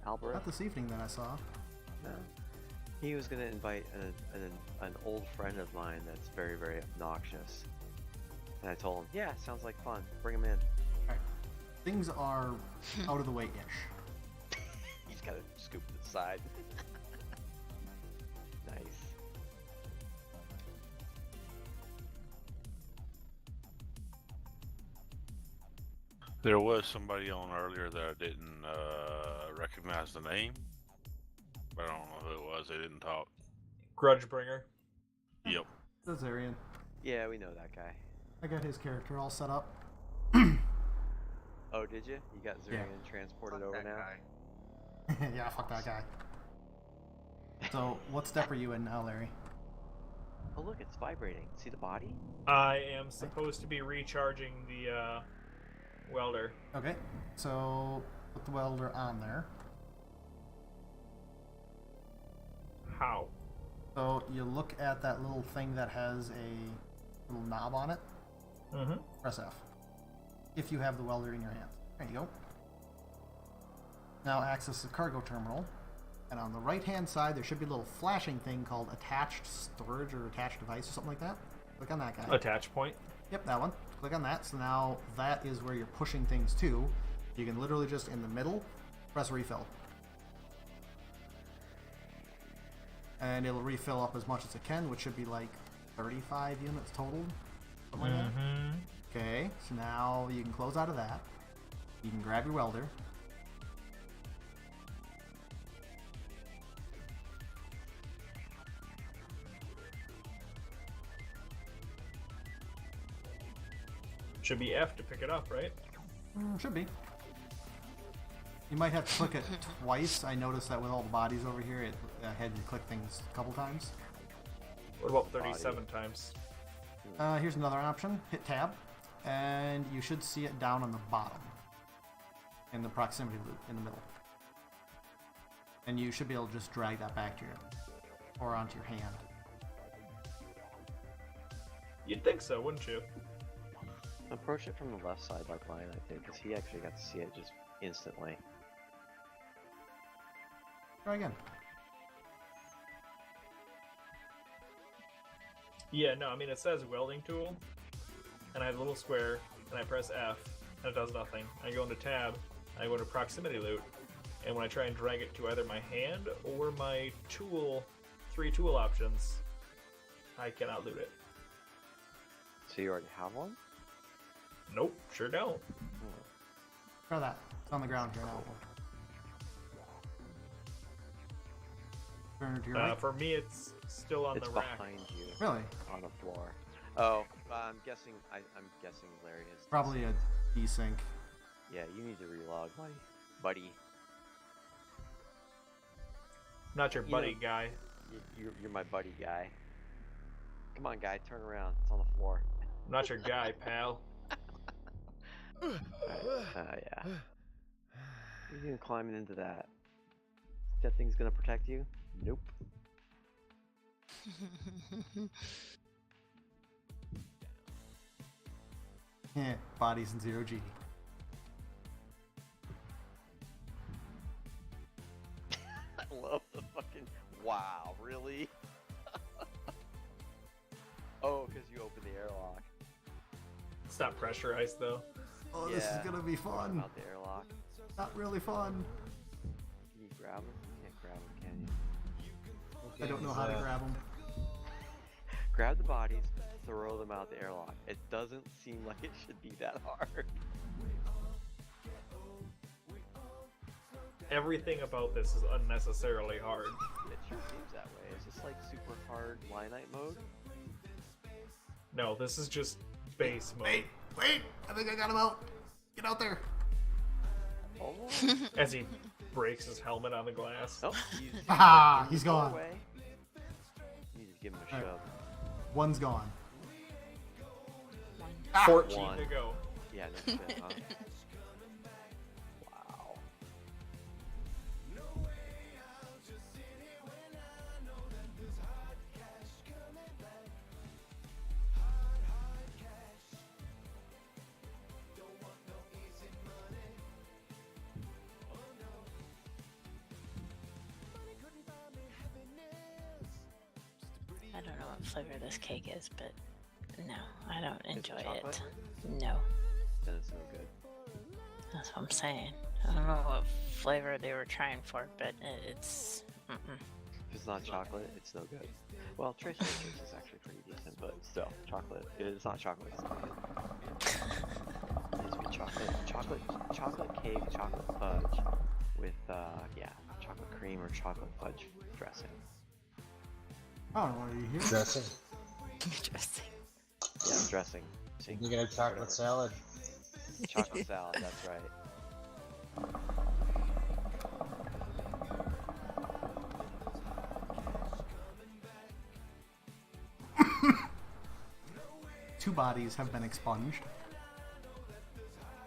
Albert? Not this evening that I saw. No. He was gonna invite an old friend of mine that's very, very obnoxious. And I told him, yeah, sounds like fun. Bring him in. Alright. Things are out of the way-ish. He's got to scoop to the side. Nice. There was somebody on earlier that I didn't recognize the name, but I don't know who it was. They didn't talk. Grudgebringer. Yep. That's Arian. Yeah, we know that guy. I got his character all set up. Oh, did you? You got Zurian transported over now? Yeah, fuck that guy. So, what step are you in now, Larry? Oh, look, it's vibrating. See the body? I am supposed to be recharging welder. Okay, so put the welder on there. How? So you look at that little thing that has a little knob on it. Mm-hmm. Press F. If you have the welder in your hands. There you go. Now access the cargo terminal. And on the right-hand side, there should be a little flashing thing called attached storage or attached device or something like that. Click on that guy. Attach point. Yep, that one. Click on that. So now that is where you're pushing things to. You can literally just in the middle, press refill. And it'll refill up as much as it can, which should be like 35 units total. Something like that. Okay, so now you can close out of that. You can grab your welder. Should be F to pick it up, right? Should be. You might have to click it twice. I noticed that with all the bodies over here, it had you click things a couple times. What about 37 times? Here's another option. Hit tab, and you should see it down on the bottom in the proximity loop in the middle. And you should be able to just drag that back to your or onto your hand. You'd think so, wouldn't you? Approach it from the left side like mine, I think, because he actually got to see it just instantly. Try again. Yeah, no, I mean, it says welding tool, and I have a little square, and I press F, and it does nothing. I go into tab, I go into proximity loop, and when I try and drag it to either my hand or my tool, 3 tool options, I cannot loot it. So you already have one? Nope, sure don't. Try that. It's on the ground here now. Turn it to your right. For me, it's still on It's the rack. behind you. Really? On the floor. Oh, I'm guessing. I'm guessing Larry has. Probably a desync. Yeah, you need to relog, buddy. Not your You buddy know- guy. You're my buddy guy. Come on, guy, turn around. It's on the floor. I'm not your guy, pal. Yeah. You're even climbing into that. That thing's gonna protect you? Nope. Yeah, bodies in 0G. I love the fucking. Wow, really? Oh, because you opened the airlock. It's not pressurized, though. Oh, this is Yeah. gonna be fun. Out the airlock. Not really fun. Can you grab him? You can't grab him, can you? I don't know how to grab them. Grab the bodies, throw them out the airlock. It doesn't seem like it should be that hard. Everything about this is unnecessarily hard. It sure seems that way. Is this like super hard Lineite mode? No, this is just base mode. Wait! I think I got him out. Get out there. Almost. As he breaks his helmet on the glass. Oh, Ah, he's gone. Away. You need to give him a Alright. shove. One's gone. 14 One. to go. Yeah, no shit, huh? Wow. I don't know what flavor this cake is, but no, I don't enjoy it. chocolate? No, Then it's no good. that's what I'm saying. I don't know what flavor they were trying for, but it's. Mm-mm. If it's not chocolate, it's no good. Well, Trace Matrix is actually pretty decent, but still, chocolate. If it's not chocolate, it's not good. It needs to be chocolate cake, chocolate fudge with, yeah, chocolate cream or chocolate fudge dressing. I don't know what you hear. Dressing. Interesting. Yeah, dressing. See, You get a chocolate salad. chocolate salad, that's right. Two bodies have been expunged.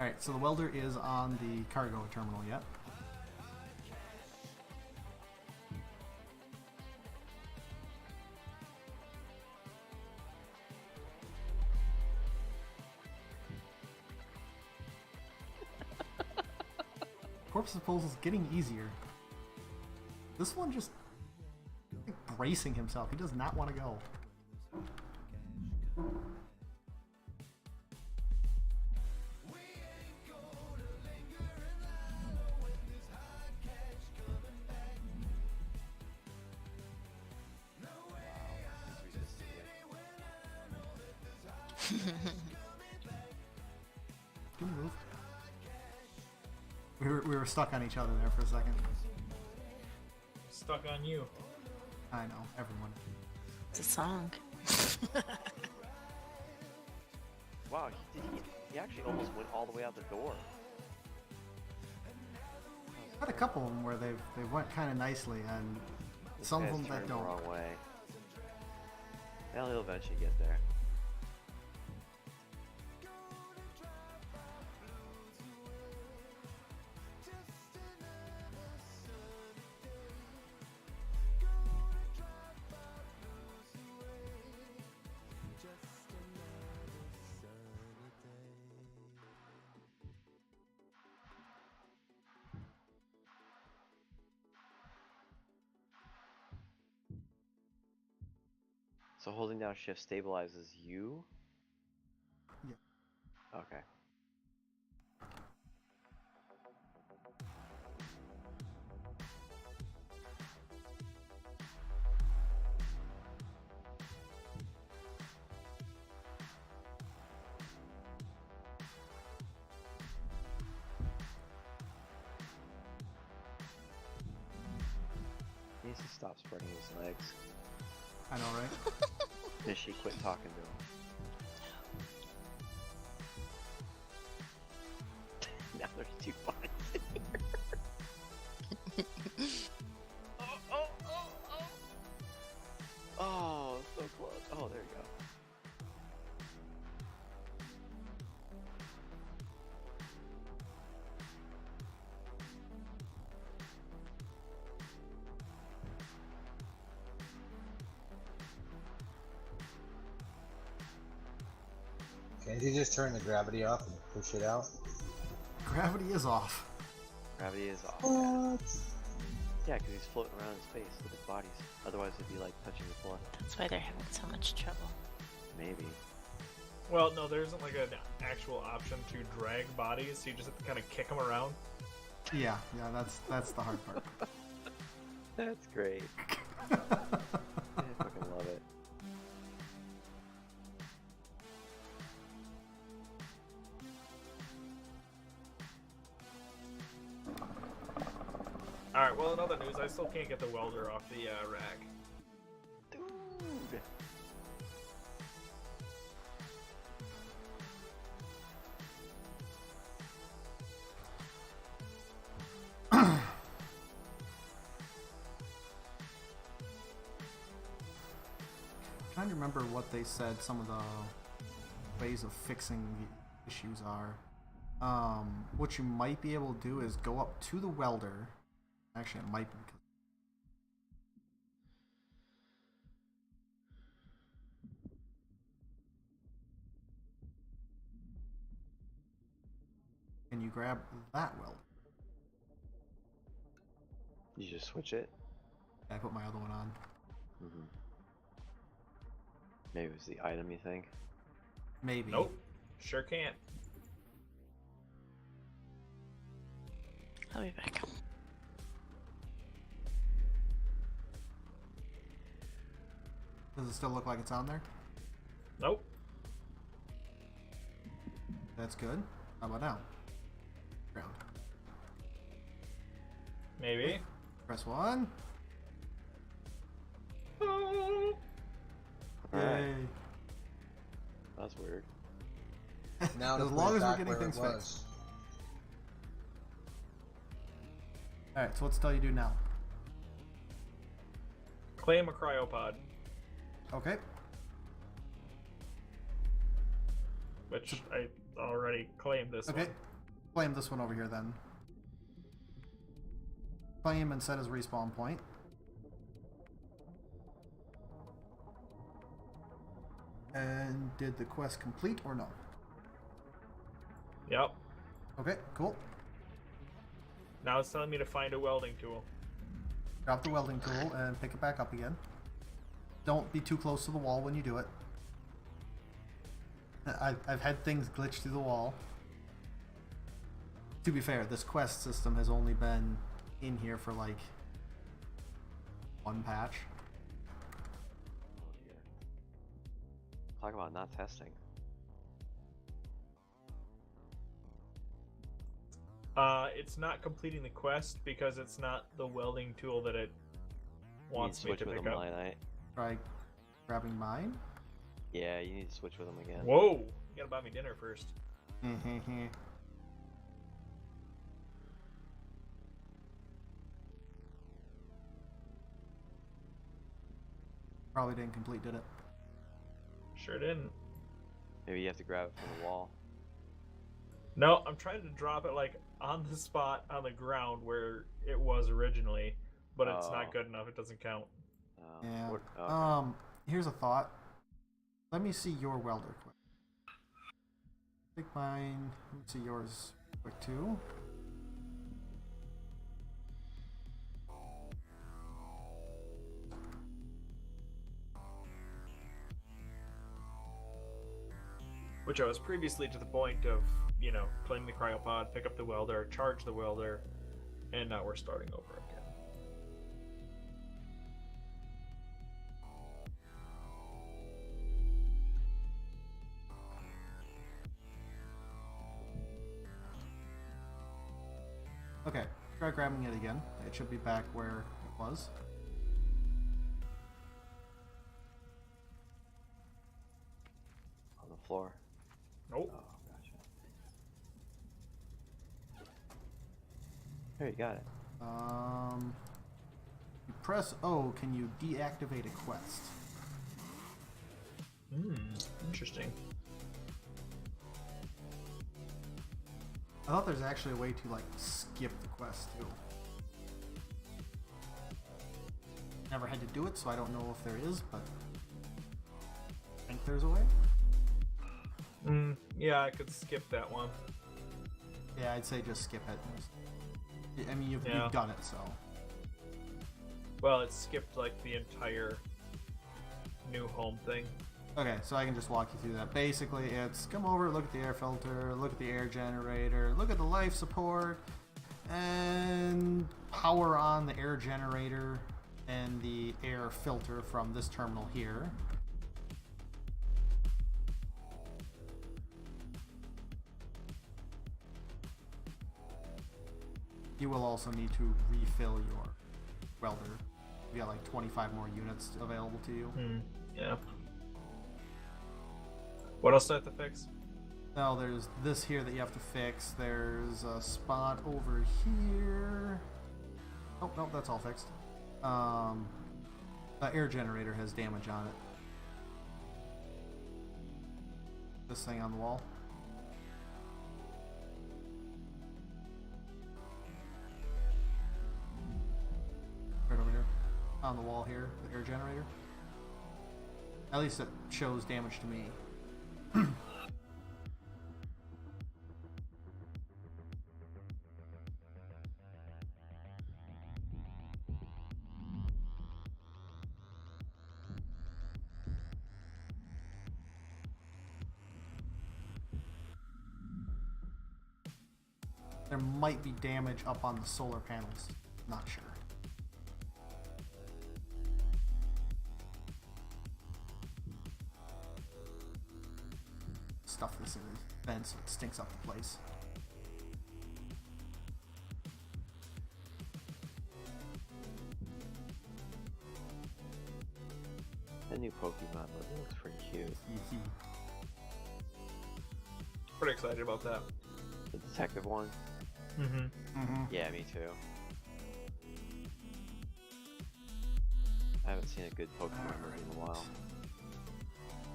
Alright, so the welder is on the cargo terminal yet. Corpse disposal is getting easier. This one just bracing himself. He does not want to go. Can you move? We were stuck on each other there for a second. Stuck on you. I know, everyone. It's a song. Wow, he actually almost went all the way out the door. Had a couple of them where they went kind of nicely, and some of Guy's them that turned the don't. wrong way. Well, he'll eventually get there. So holding down shift stabilizes you? Yeah. Okay. He needs to stop spreading his legs. I know, right? Did she quit talking to him? Now there's 2 bodies in here. Oh, so close. Oh, there you go. Can't you just turn the gravity off and push it out? Gravity is off. Gravity is off. What? Yeah, because he's floating around in space with his bodies. Otherwise, it'd be like touching the floor. That's why they're having so much trouble. Maybe. Well, no, there isn't like an actual option to drag bodies, so you just have to kind of kick them around. Yeah, that's the hard part. That's great. I fucking love it. Alright, well, in other news, I still can't get the welder off the rack. Dude. Trying to remember what they said some of the ways of fixing the issues are. What you might be able to do is go up to the welder. Actually, it might be because and you grab that welder. You just switch it? I put my other one on. Mm-hmm. Maybe it was the item, you think? Maybe. Nope. Sure can't. I'll be back. Does it still look like it's on there? Nope. That's good. How about now? Ground. Maybe. Press 1. Alright. Yay. That's weird. Now As to put long it as we're back getting where it things was. fixed. Alright, so what's tell you do now? Claim a cryopod, Okay. which I already claimed this Okay. one. Claim this one over here then. Claim and set as respawn point. And did the quest complete or no? Yep. Okay, cool. Now it's telling me to find a welding tool. Drop the welding tool and pick it back up again. Don't be too close to the wall when you do it. I've had things glitch through the wall. To be fair, this quest system has only been in here for like one patch. Oh dear. Talk about not testing. It's not completing the quest because it's not the welding tool that it wants me switch to with pick them, up. Light. Try grabbing mine. Yeah, you need to switch with them again. Whoa! You gotta buy me dinner first. Probably didn't complete, did it? Sure didn't. Maybe you have to grab it from the wall. No, I'm trying to drop it like on the spot on the ground where it was originally, but it's Oh. not good enough. It doesn't count. Yeah. Okay. Here's a thought. Let me see your welder quick. Take mine. Let me see yours quick too. Which I was previously to the point of, you know, claim the cryopod, pick up the welder, charge the welder, and now we're starting over again. Okay, try grabbing it again. It should be back where it was. On the floor. Nope. Oh, gotcha. There, you got it. You press O, can you deactivate a quest? Interesting. I thought there's actually a way to like skip the quest too. Never had to do it, so I don't know if there is, but I think there's a way. Yeah, I could skip that one. Yeah, I'd say just skip it. I mean, you've done it, so. Well, it skipped like the entire new home thing. Okay, so I can just walk you through that. Basically, it's come over, look at the air filter, look at the air generator, look at the life support, and power on the air generator and the air filter from this terminal here. You will also need to refill your welder. You got like 25 more units available to you. Yeah. What else do I have to fix? Now there's this here that you have to fix. There's a spot over here. Oh, no, that's all fixed. The air generator has damage on it. This thing on the wall. Right over here. On the wall here, the air generator. At least it shows damage to me. There might be damage up on the solar panels. Not sure. Stuff this in the vent so it stinks up the place. The new Pokemon logo looks pretty cute. Pretty excited about that. The detective one? Yeah, me too. I haven't seen a good Pokemon movie in a while.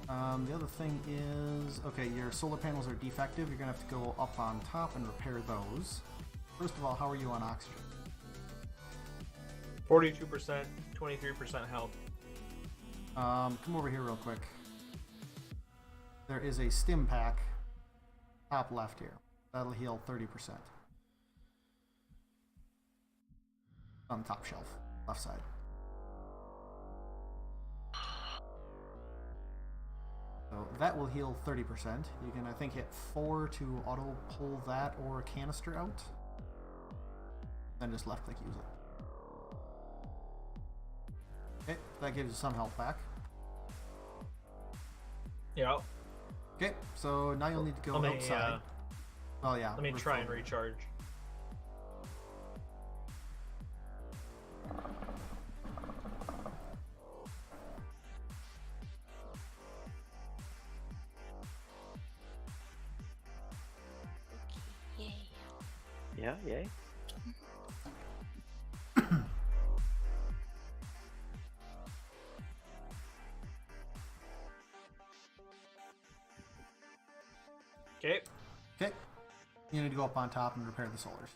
The other thing is, okay, your solar panels are defective. You're gonna have to go up on top and repair those. First of all, how are you on oxygen? 42%, 23% health. Come over here real quick. There is a stim pack top left here. That'll heal 30%. On the top shelf, left side. So that will heal 30%. You can, I think, hit 4 to auto pull that or a canister out. Then just left click use it. Okay, that gives you some health back. Yeah. Okay, so now you'll need to go Let me, outside. Well, yeah. Let me we're try and full. recharge. Yay. Yeah, yay. Okay. Okay, you need to go up on top and repair the solars.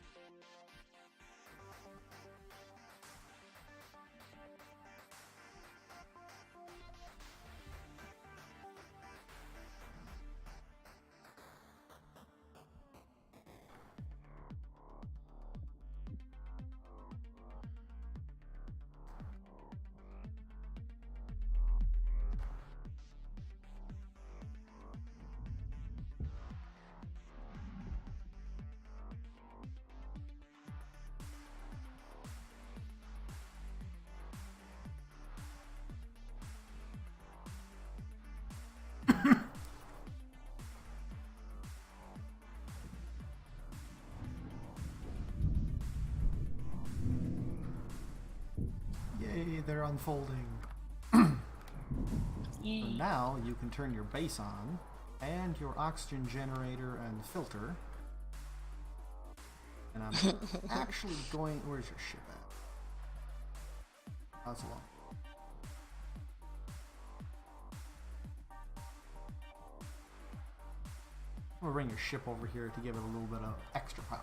Yay, they're unfolding. Yay. So now you can turn your base on and your oxygen generator and filter. And I'm actually going. Where's your ship at? That's long. I'm gonna bring your ship over here to give it a little bit of extra power.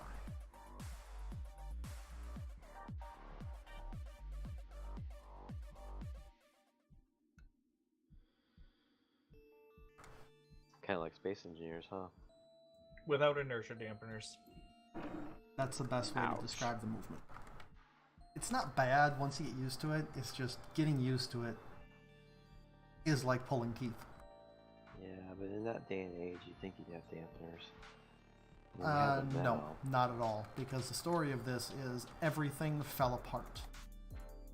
Kind of like Space Engineers, huh? Without inertia dampeners. That's the best way Ouch. to describe the movement. It's not bad once you get used to it. It's just getting used to it is like pulling teeth. Yeah, but in that day and age, you'd think you'd have dampeners. We have them No, now. not at all. Because the story of this is everything fell apart.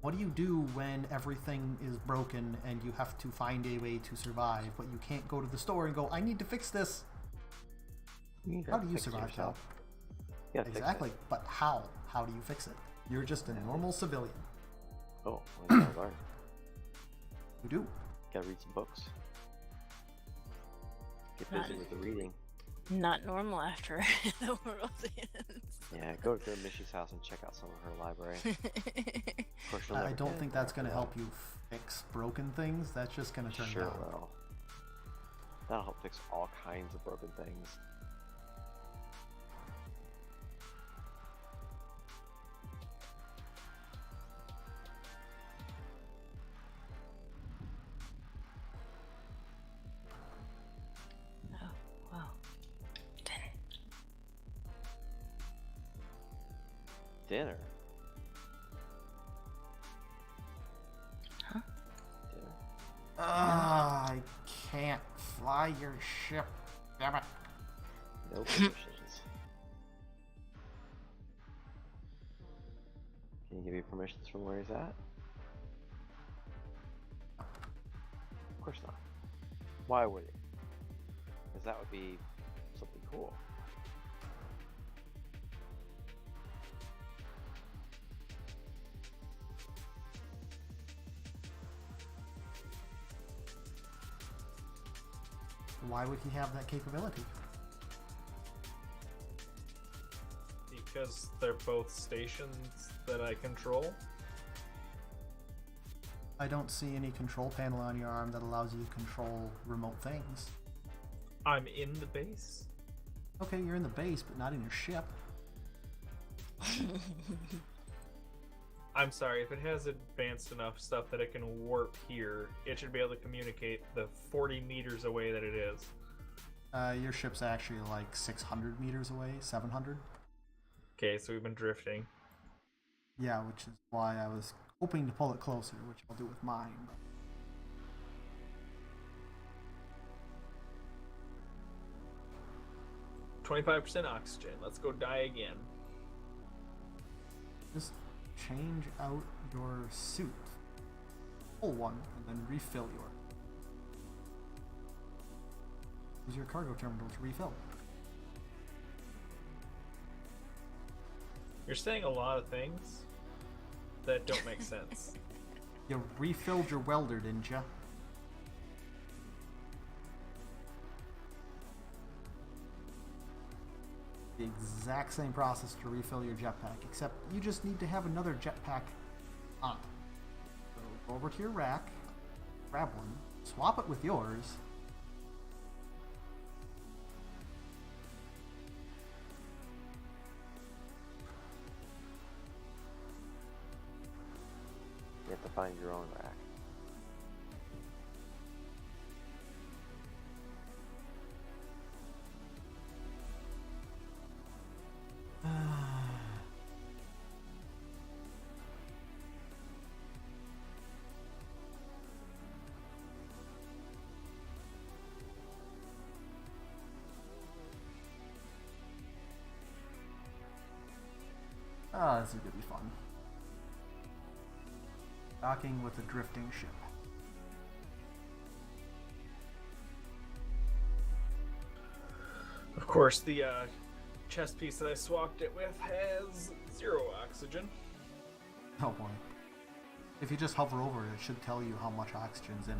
What do you do when everything is broken and you have to find a way to survive, but you can't go to the store and go, I need to fix this? You How gotta do you fix it survive, Cal? yourself. You gotta fix it. Exactly. But how? How do you fix it? You're just a normal civilian. Oh, well, you gotta learn. You do. Gotta read some books. Get Not- busy with the reading. Not normal after the world ends. Yeah, go to Mishy's house and check out some of her library. Of course, she'll I never don't get think it that's after going to that. help you fix broken things. That's just going to turn Sure down. will. That'll help fix all kinds of broken things. Oh, wow. Dinner. Huh? Dinner. I can't fly your ship. Damn it. No permissions. Can you give me permissions from where he's at? Of course not. Why would he? Because that would be something cool. Why would he have that capability? Because they're both stations that I control. I don't see any control panel on your arm that allows you to control remote things. I'm in the base. Okay, you're in the base, but not in your ship. I'm sorry, if it has advanced enough stuff that it can warp here, it should be able to communicate the 40 meters away that it is. Your ship's actually like 600 meters away, 700. Okay, so we've been drifting. Yeah, which is why I was hoping to pull it closer, which I'll do with mine. 25% oxygen. Let's go die again. Just change out your suit. Pull one, and then refill yours. Use your cargo terminal to refill. You're saying a lot of things that don't make sense. You refilled your welder, didn't you? The exact same process to refill your jetpack, except you just need to have another jetpack on. So go over to your rack, grab one, swap it with yours. You have to find your own rack. Ah, this is gonna be fun. Docking with a drifting ship. Of course, the chest piece that I swapped it with has 0 oxygen. Oh boy. If you just hover over it, it should tell you how much oxygen's in it.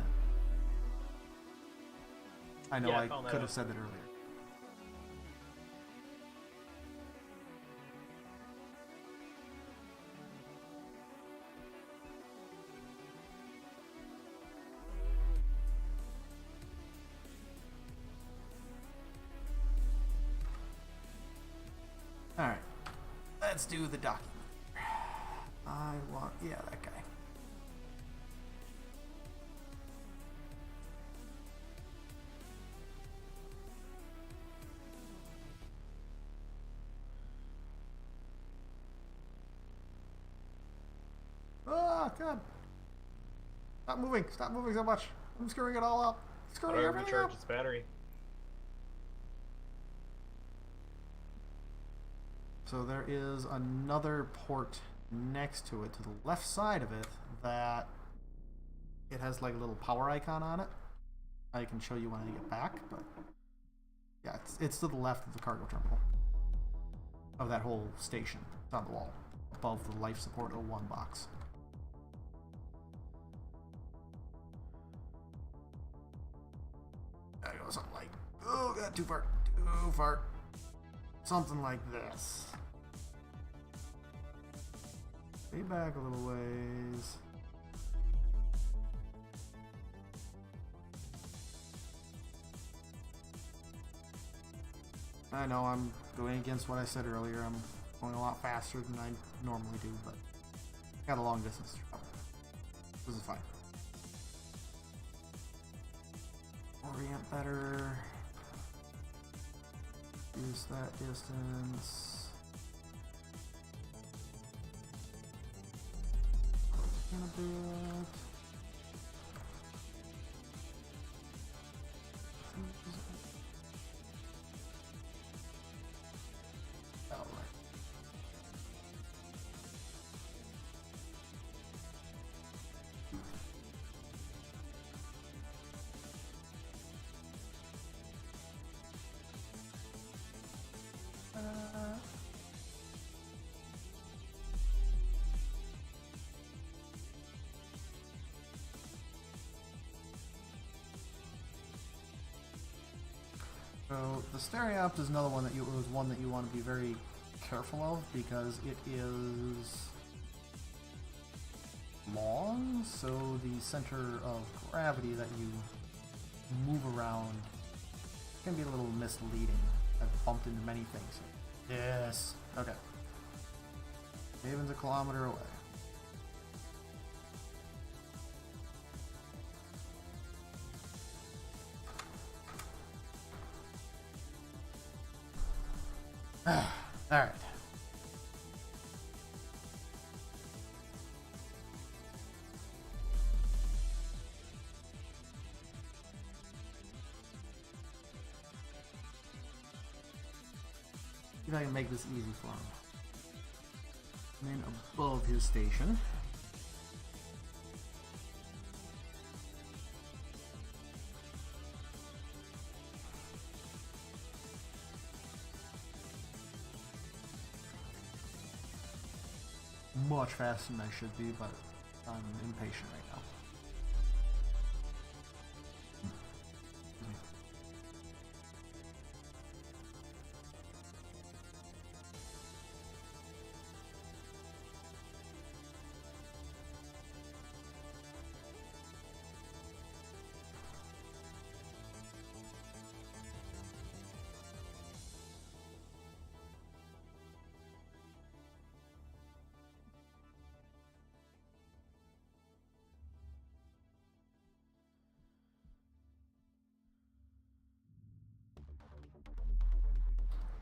I know, Yeah, I I found that could have out. said that earlier. Alright, let's do the docking. I want, yeah, that guy. Oh, God. Stop moving so much. I'm screwing it all up. How Screwing do I everything recharge up. its battery? So there is another port next to it, to the left side of it, that it has like a little power icon on it. I can show you when I get back, but yeah, it's to the left of the cargo terminal of that whole station. It's on the wall above the life support 01 box. There goes something like, oh god, too far. Something like this. Stay back a little ways. I know I'm going against what I said earlier. I'm going a lot faster than I normally do, but got a long distance to travel. This is fine. Orient better. Use that distance. In a bit. All right. So the stereopt is another one that you was one that you want to be very careful of because it is long, so the center of gravity that you move around can be a little misleading. I've bumped into many things. Yes. Okay. Haven's a kilometer away. Alright. See if I can make this easy for him. And then above his station. Much faster than I should be, but I'm impatient right now.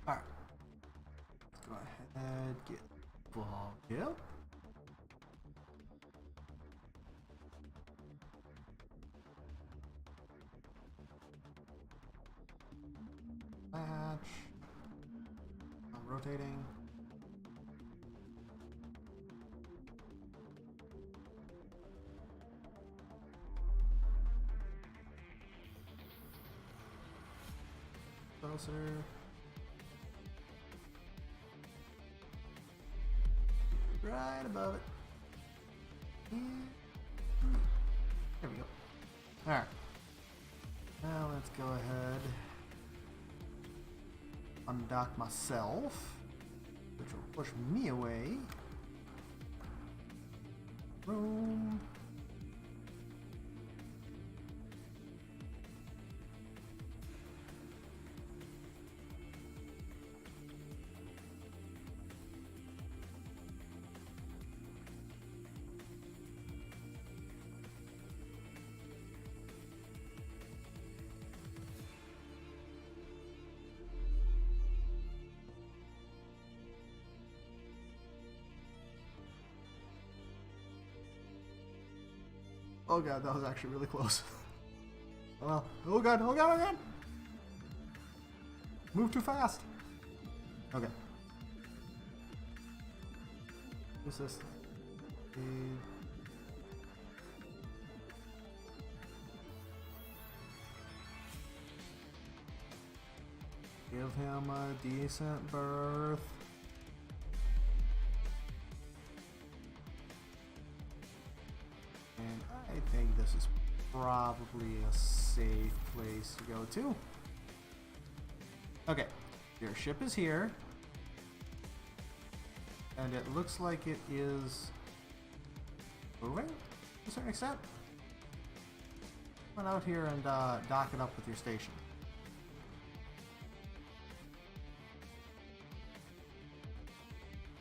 Alright. Let's go ahead, get Bob. Yep. Match. I'm rotating. Closer. Right above it. There we go. Alright. Now let's go ahead. Undock myself, which will push me away. Boom. Oh god, that was actually really close. Oh well. Oh god, oh god, oh god! Move too fast! Okay. What's this? Give him a decent berth. And I think this is probably a safe place to go to. Okay, your ship is here. And it looks like it is moving to a certain extent. Come on out here and dock it up with your station.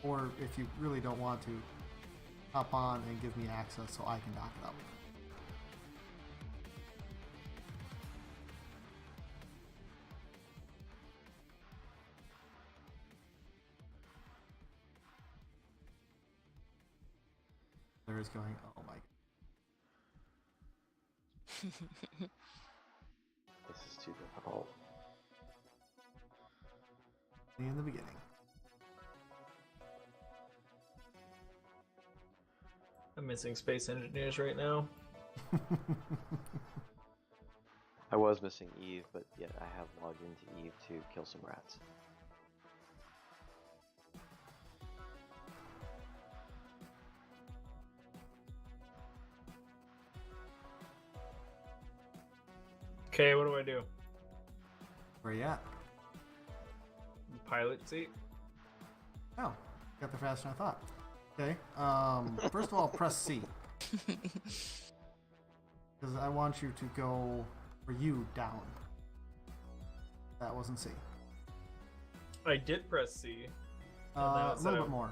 Or if you really don't want to, hop on and give me access so I can dock it up. There is going, oh my. This is too difficult. In the beginning. I'm missing space engineers right now. I was missing Eve, but yet I have logged into Eve to kill some rats. Okay, what do I do? Where you at? Pilot seat? Oh, got there faster than I thought. Okay, first of all, press C. Because I want you to go for you down. That wasn't C. I did press C. A little bit more.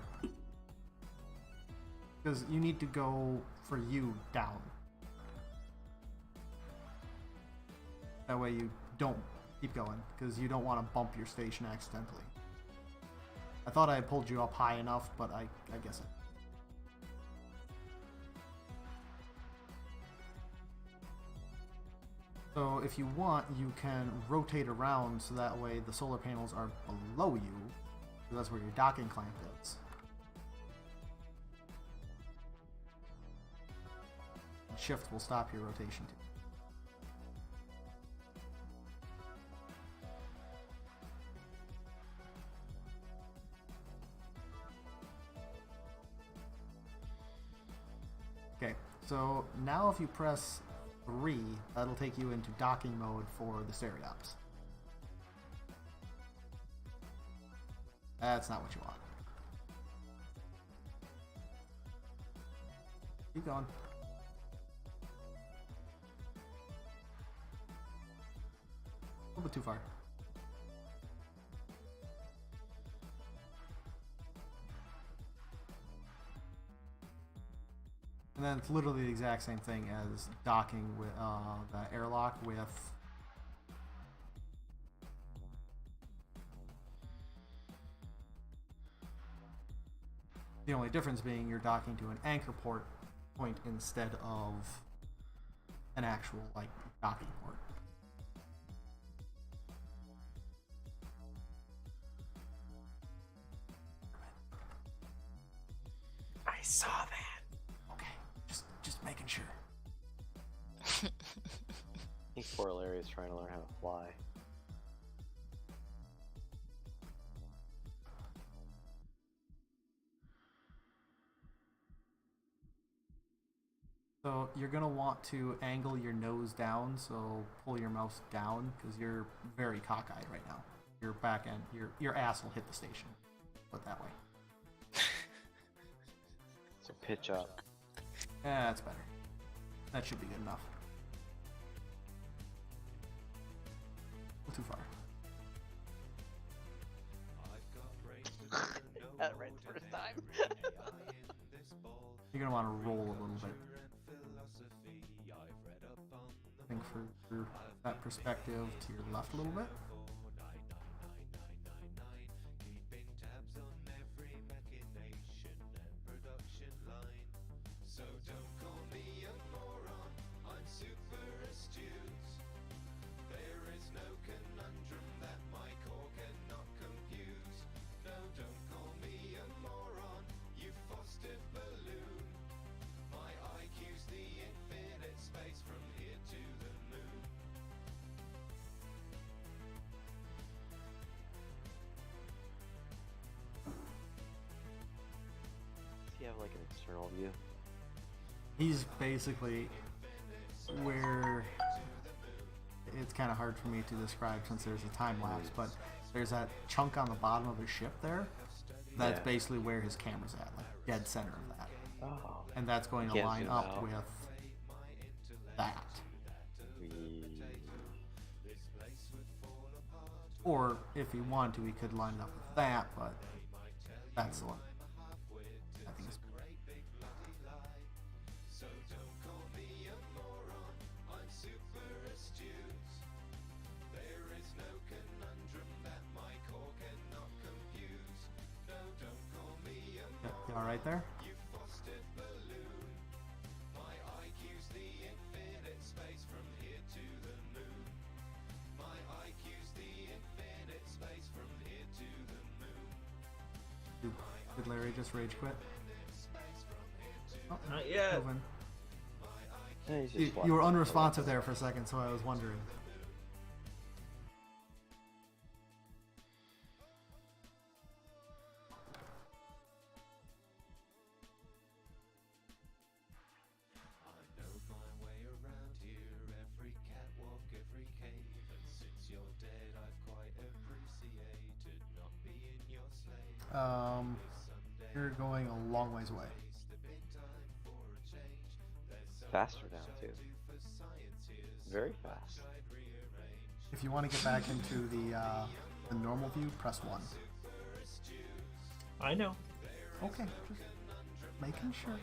Because you need to go for you down. That way you don't keep going, because you don't want to bump your station accidentally. I thought I had pulled you up high enough, but I guess it. So if you want, you can rotate around so that way the solar panels are below you. So that's where your docking clamp is. And shift will stop your rotation too. Okay, so now if you press 3, that'll take you into docking mode for the Stereops. That's not what you want. Keep going. A little bit too far. And then it's literally the exact same thing as docking with the airlock with the only difference being you're docking to an anchor port point instead of an actual like docking port. I saw that. Just making sure. I think poor Larry is trying to learn how to fly. So you're gonna want to angle your nose down, so pull your mouse down because you're very cockeyed right now. Your back end, your ass will hit the station. Put it that way. So pitch up. Yeah, that's better. That should be good enough. A little too far. Got it right the first time. You're gonna want to roll a little bit. I think for that perspective to your left a little bit. Does he have like an external view? He's basically where it's kind of hard for me to describe since there's a time lapse, but there's that chunk on the bottom of his ship there. That's basically where his camera's at, like dead center of that. Oh. And that's going to Can't line zoom up out. with that. Or if he wanted to, he could line it up with that, but that's the one. I think it's you all right there? Did Larry just rage quit? Oh, Not yet. moving. Yeah, he's just You flying. were unresponsive there for a second, so I was wondering. You're going a long ways away. Faster now, too. Very fast. If you want to get back into the normal view, press 1. I know. Okay, just making sure.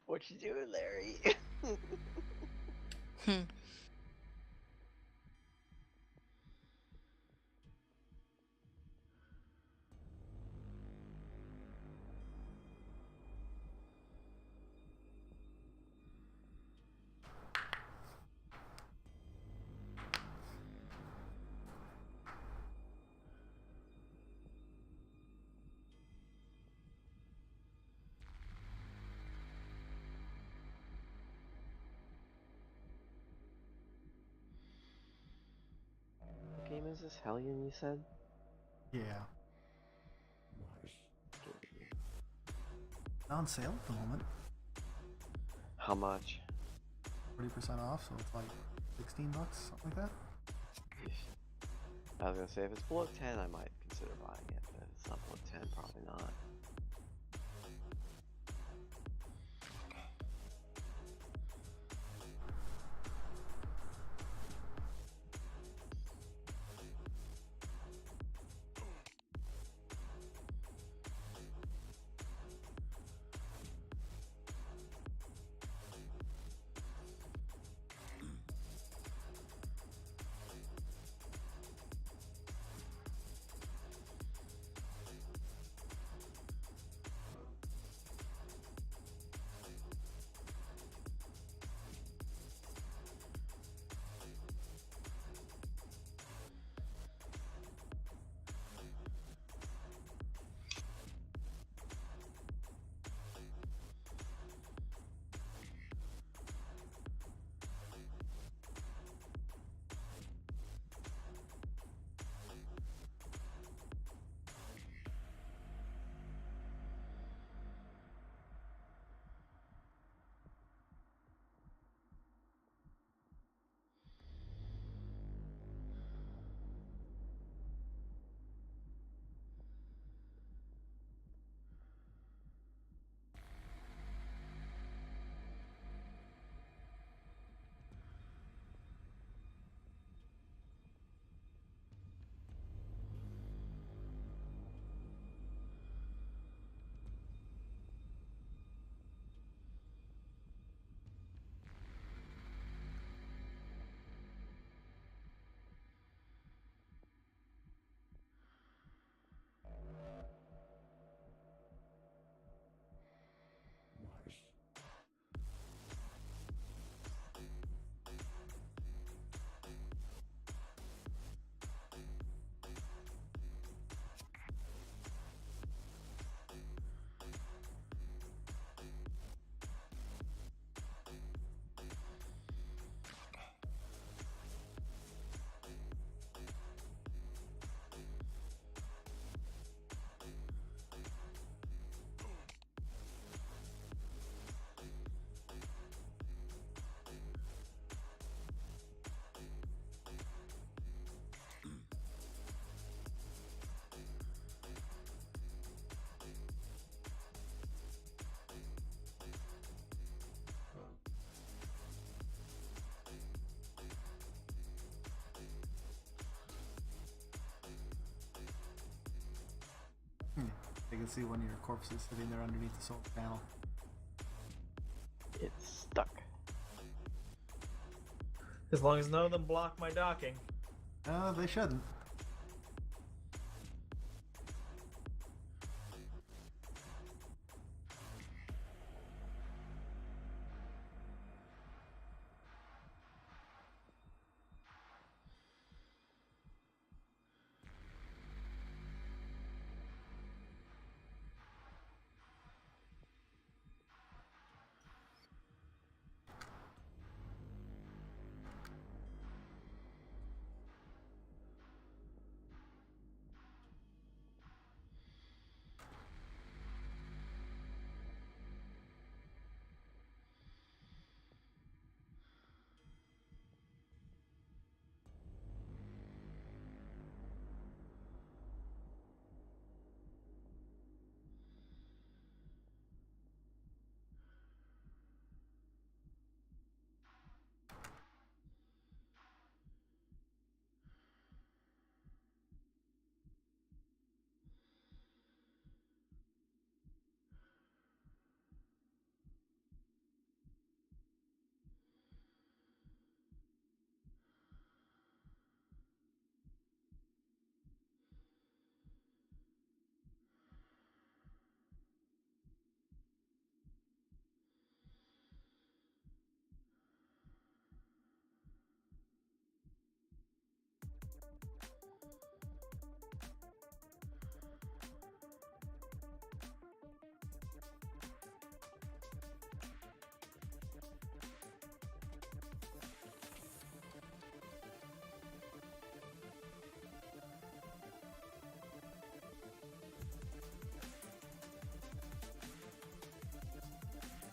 What you doing, Larry? What game is this? Hellion, you said? Yeah. On sale at the moment. How much? 40% off, so it's like 16 bucks, something like that. I was gonna say, if it's below 10, I might consider buying it, but if it's not below 10, probably not. I can see one of your corpses sitting there underneath the solar panel. It's stuck. As long as none of them block my docking. They shouldn't.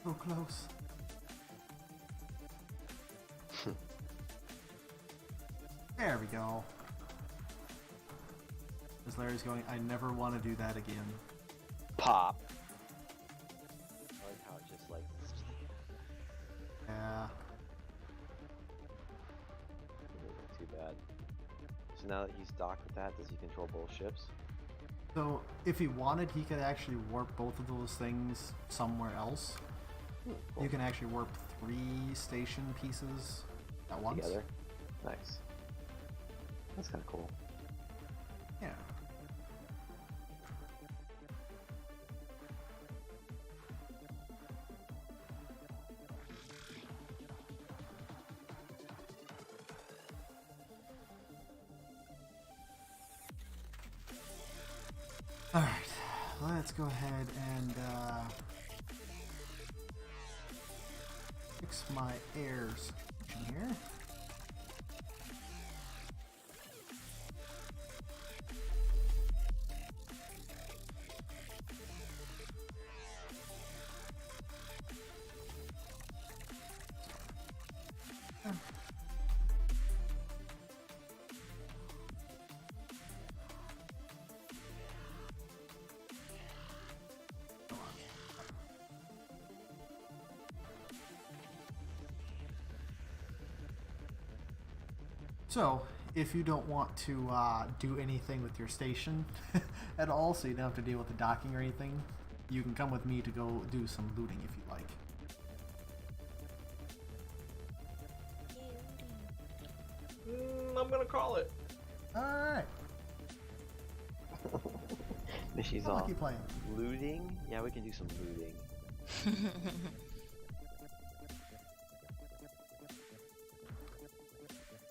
So close. There we go. As Larry's going, I never want to do that again. Pop. I like how it just like. Yeah. Too bad. So now that he's docked with that, does he control both ships? So if he wanted, he could actually warp both of those things somewhere else. Cool. You can actually warp 3 station pieces at once. Together. Nice. That's kind of cool. Yeah. Alright, let's go ahead and fix my airs in here. So, if you don't want to do anything with your station at all, so you don't have to deal with the docking or anything, you can come with me to go do some looting if you like. I'm gonna call it. Alright, Mishy's I'll off. keep playing. Looting? Yeah, we can do some looting.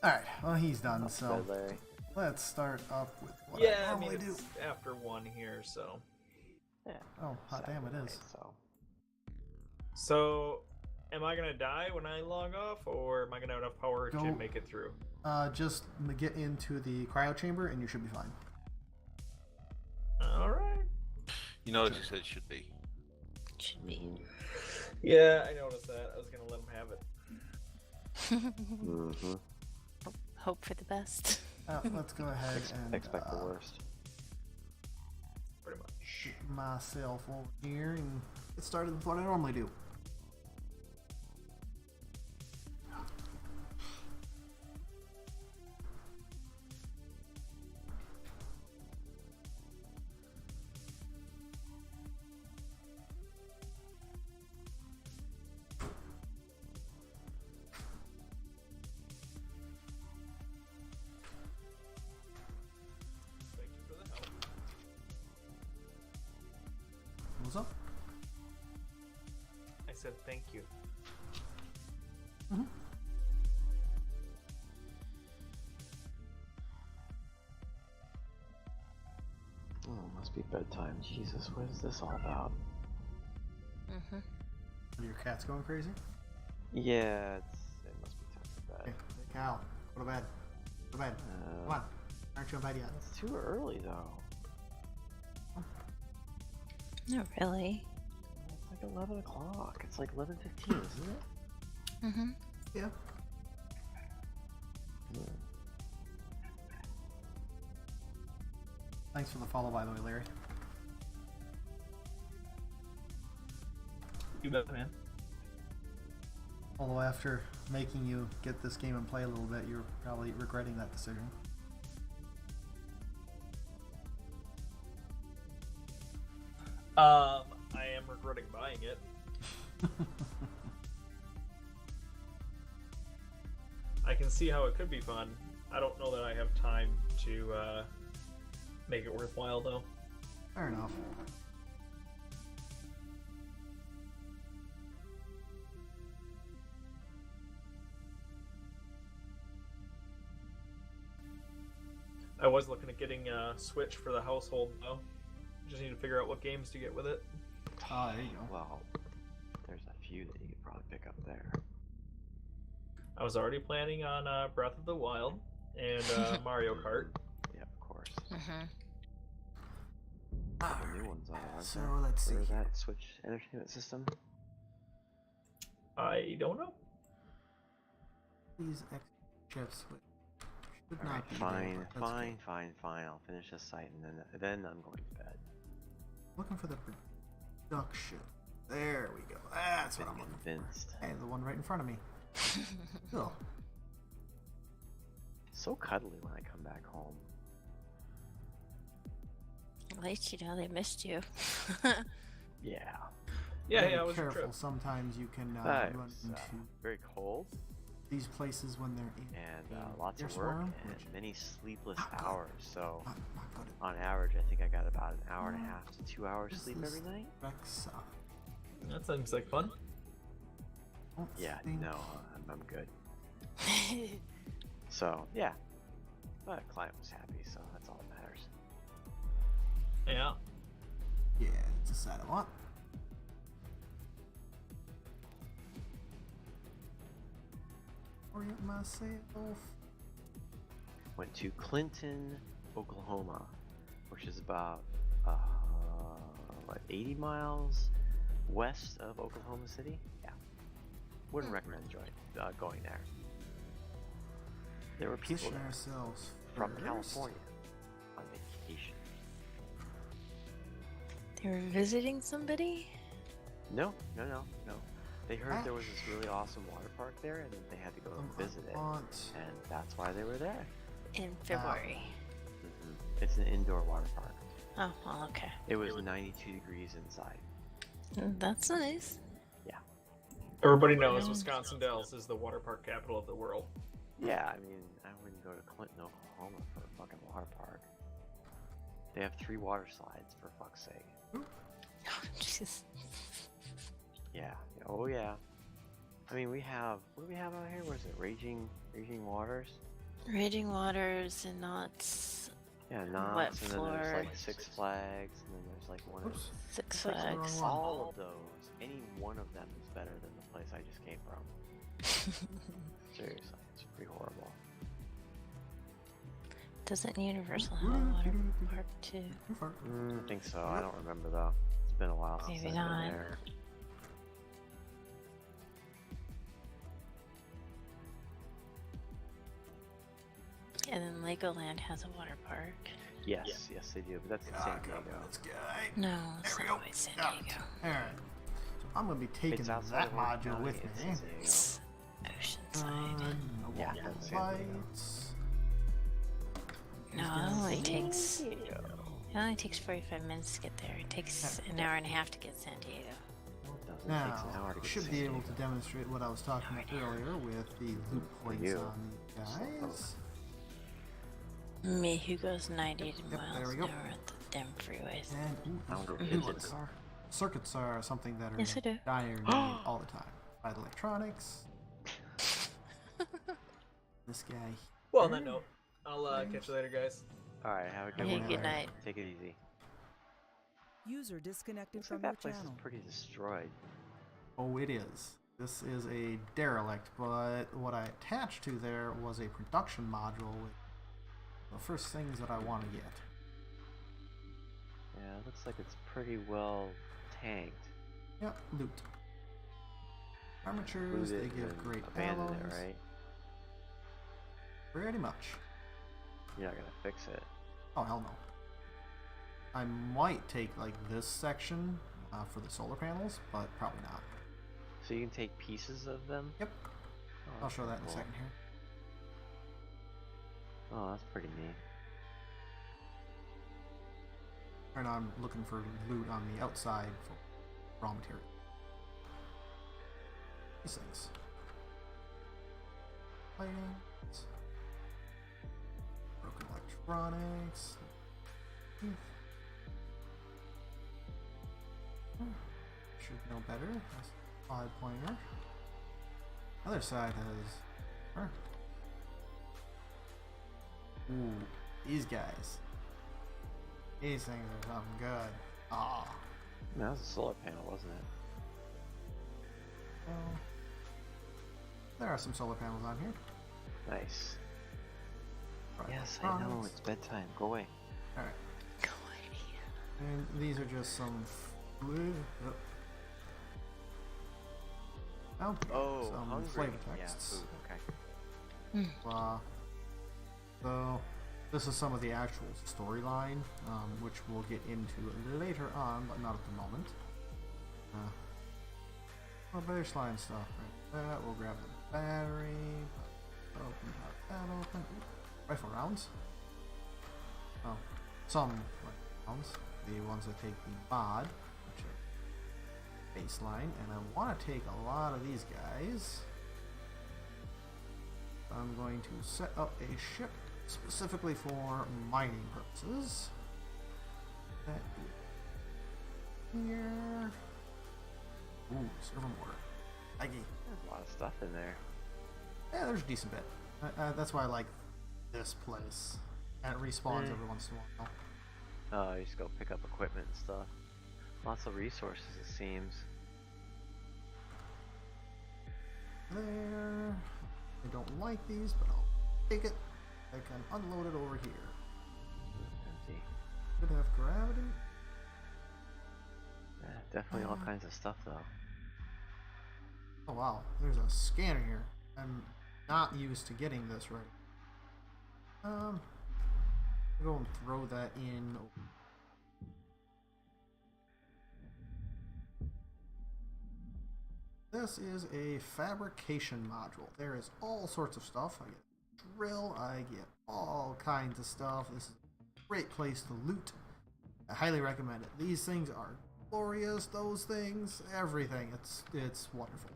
Alright, well he's done, so Bed, Larry. let's start up with what Yeah, I I mean normally do. it's after 1 here, so. Yeah. Oh, hot damn it is. So. So, am I gonna die when I log off, or am I gonna have enough power Go- to make it through? Just get into the cryo chamber and you should be fine. All right. You notice he said it should be. Should be. Yeah, I noticed that. I was gonna let him have it. Mm-hmm. Hope for the best. Let's go ahead and Expect the worst. Pretty much. get myself over here and get started with what I normally do. Thank you for the help. What's up? I said thank you. Mm-hmm. Oh, it must be bedtime. Jesus, what is this all about? Mm-hmm. Are your cats going crazy? Yeah, it must be time for Hey, bed. Cal, go to bed. Go to bed. Come on. Aren't you in bed yet? It's too early though. Not really. It's like 11 o'clock. It's like 11:15, isn't it? Mm-hmm. Yeah. Yeah. Thanks for the follow, by the way, Larry. You bet, man. Although after making you get this game and play a little bit, you're probably regretting that decision. I am regretting buying it. I can see how it could be fun. I don't know that I have time to make it worthwhile, though. Fair enough. I was looking at getting a Switch for the household, though. Just need to figure out what games to get with it. Ah, there you go. Well, there's a few that you could probably pick up there. I was already planning on Breath of the Wild and Mario Kart. Yeah, of course. Mm-hmm. The new ones on it, aren't So there? let's see. Or is that Switch Entertainment System? I don't know. These ships should Alright, not be fine, there, but that's fine, okay. fine. I'll finish this site and then I'm going to bed. Looking for the production. There we go. That's what I'm looking Convinced. for. Hey, the one right in front of me. Cool. So cuddly when I come back home. At least you know they missed you. Yeah. Yeah, Be yeah, it was a careful. trip. Sometimes you can That run was, into very cold these places when they're in and a lots air of work swarm, and which many sleepless Not good. hours. So not good. on average, I think I got about an hour and a half to 2 hours This sleep is every night. Rex, That seems like fun. don't Yeah, think- no, I'm good. So yeah, but the client was happy, so that's all that matters. Yeah. Yeah, it's a side I want. Orient myself. Went to Clinton, Oklahoma, which is about what 80 miles west of Oklahoma City. Yeah, wouldn't recommend going there. There were people Position there ourselves from first. California on vacation. They were visiting somebody? No. They heard there was this really awesome water park there, and they had to go and visit it, and that's why they were there. In February. It's an indoor water park. Oh, well, okay. It was 92 degrees inside. That's nice. Everybody knows Wisconsin Dells is the water park capital of the world. Yeah, I mean, I wouldn't go to Clinton, Oklahoma for a fucking water park. They have 3 water slides, for fuck's sake. Oh, jeez. Yeah. Oh, yeah. I mean, we have... What do we have out here? What is it? Raging Waters? Raging Waters and Knots. Yeah, Knots, Wet and then Floor. there's like Six Flags, and then there's like one of... Oops. Six Clicked the wrong Flags. one. All of those, any one of them is better than the place I just came from. Seriously, it's pretty horrible. Doesn't Universal have a water park too? Too far. I think so. I don't remember though. It's been a while since Maybe I've not. been there. And then Legoland has a water park. Yes, yes they do, but that's in San Diego. This guy. No, it's There we not go. quite San Got it. Diego. Alright. So I'm gonna be taking It's outside that of Orange module County, with it's me. in San Diego. It's Oceanside. No Yeah, walking that's San Diego. lights. No, it only takes 45 minutes to get there. It takes an hour and a half to get to San Diego. It takes Now, an hour to get should to be San able to Diego. demonstrate what I was talking about earlier with the loop points you. on these guys. Me, who goes 90 Yep, there miles we an go. hour at the damn freeways. And I wonder if circuits it's- are circuits are something that are Yes, I do. dire need all the time. By the electronics. This guy. Well, on that note, I'll catch you later, guys. Alright, have a good Hey, one. good night. Take it easy. User disconnected Looks like from your that place is channel. pretty destroyed. Oh, it is. This is a derelict, but what I attached to there was a production module with the first things that I want to get. Yeah, it looks like it's pretty well tanked. Yep, loot. Armatures, they Looted give and great abandoned alloys. it, right? Pretty much. You're not gonna fix it. Oh, hell no. I might take, like, this section for the solar panels, but probably not. So you can take pieces of them? Yep. Oh, I'll that's show that in a cool. second here. Oh, that's pretty neat. And I'm looking for loot on the outside for raw material. These things. Lighting. Broken electronics. Should know better. That's a 5-pointer. Other side has. Huh. Ooh, these guys. These things are something good. Ah. That was a solar panel, wasn't it? Well, there are some solar panels on here. Nice. Right. Yes, I know. It's bedtime. Go away. Alright. Go away. And these are just some. Oh, Oh, some hungry. flavor Yeah, texts. food. Okay. So this is some of the actual storyline, which we'll get into later on, but not at the moment. Baseline stuff. Right there. We'll grab the battery. Open that open. Ooh, rifle rounds. Oh, some rifle rounds. The ones that take the mod, which are baseline, and I want to take a lot of these guys. I'm going to set up a ship specifically for mining purposes. That here. Ooh, server mortar. Aggie. There's a lot of stuff in there. Yeah, there's a decent bit. That's why I like this place. And it respawns every once in a while. Oh, you just go pick up equipment and stuff. Lots of resources, it seems. There. I don't like these, but I'll take it. I can unload it over here. Empty. Should have gravity. Yeah, definitely all kinds of stuff though. Oh wow, there's a scanner here. I'm not used to getting this right. I'll go and throw that in. This is a fabrication module. There is all sorts of stuff. I get a drill, I get all kinds of stuff. This is a great place to loot. I highly recommend it. These things are glorious, those things, everything. It's wonderful.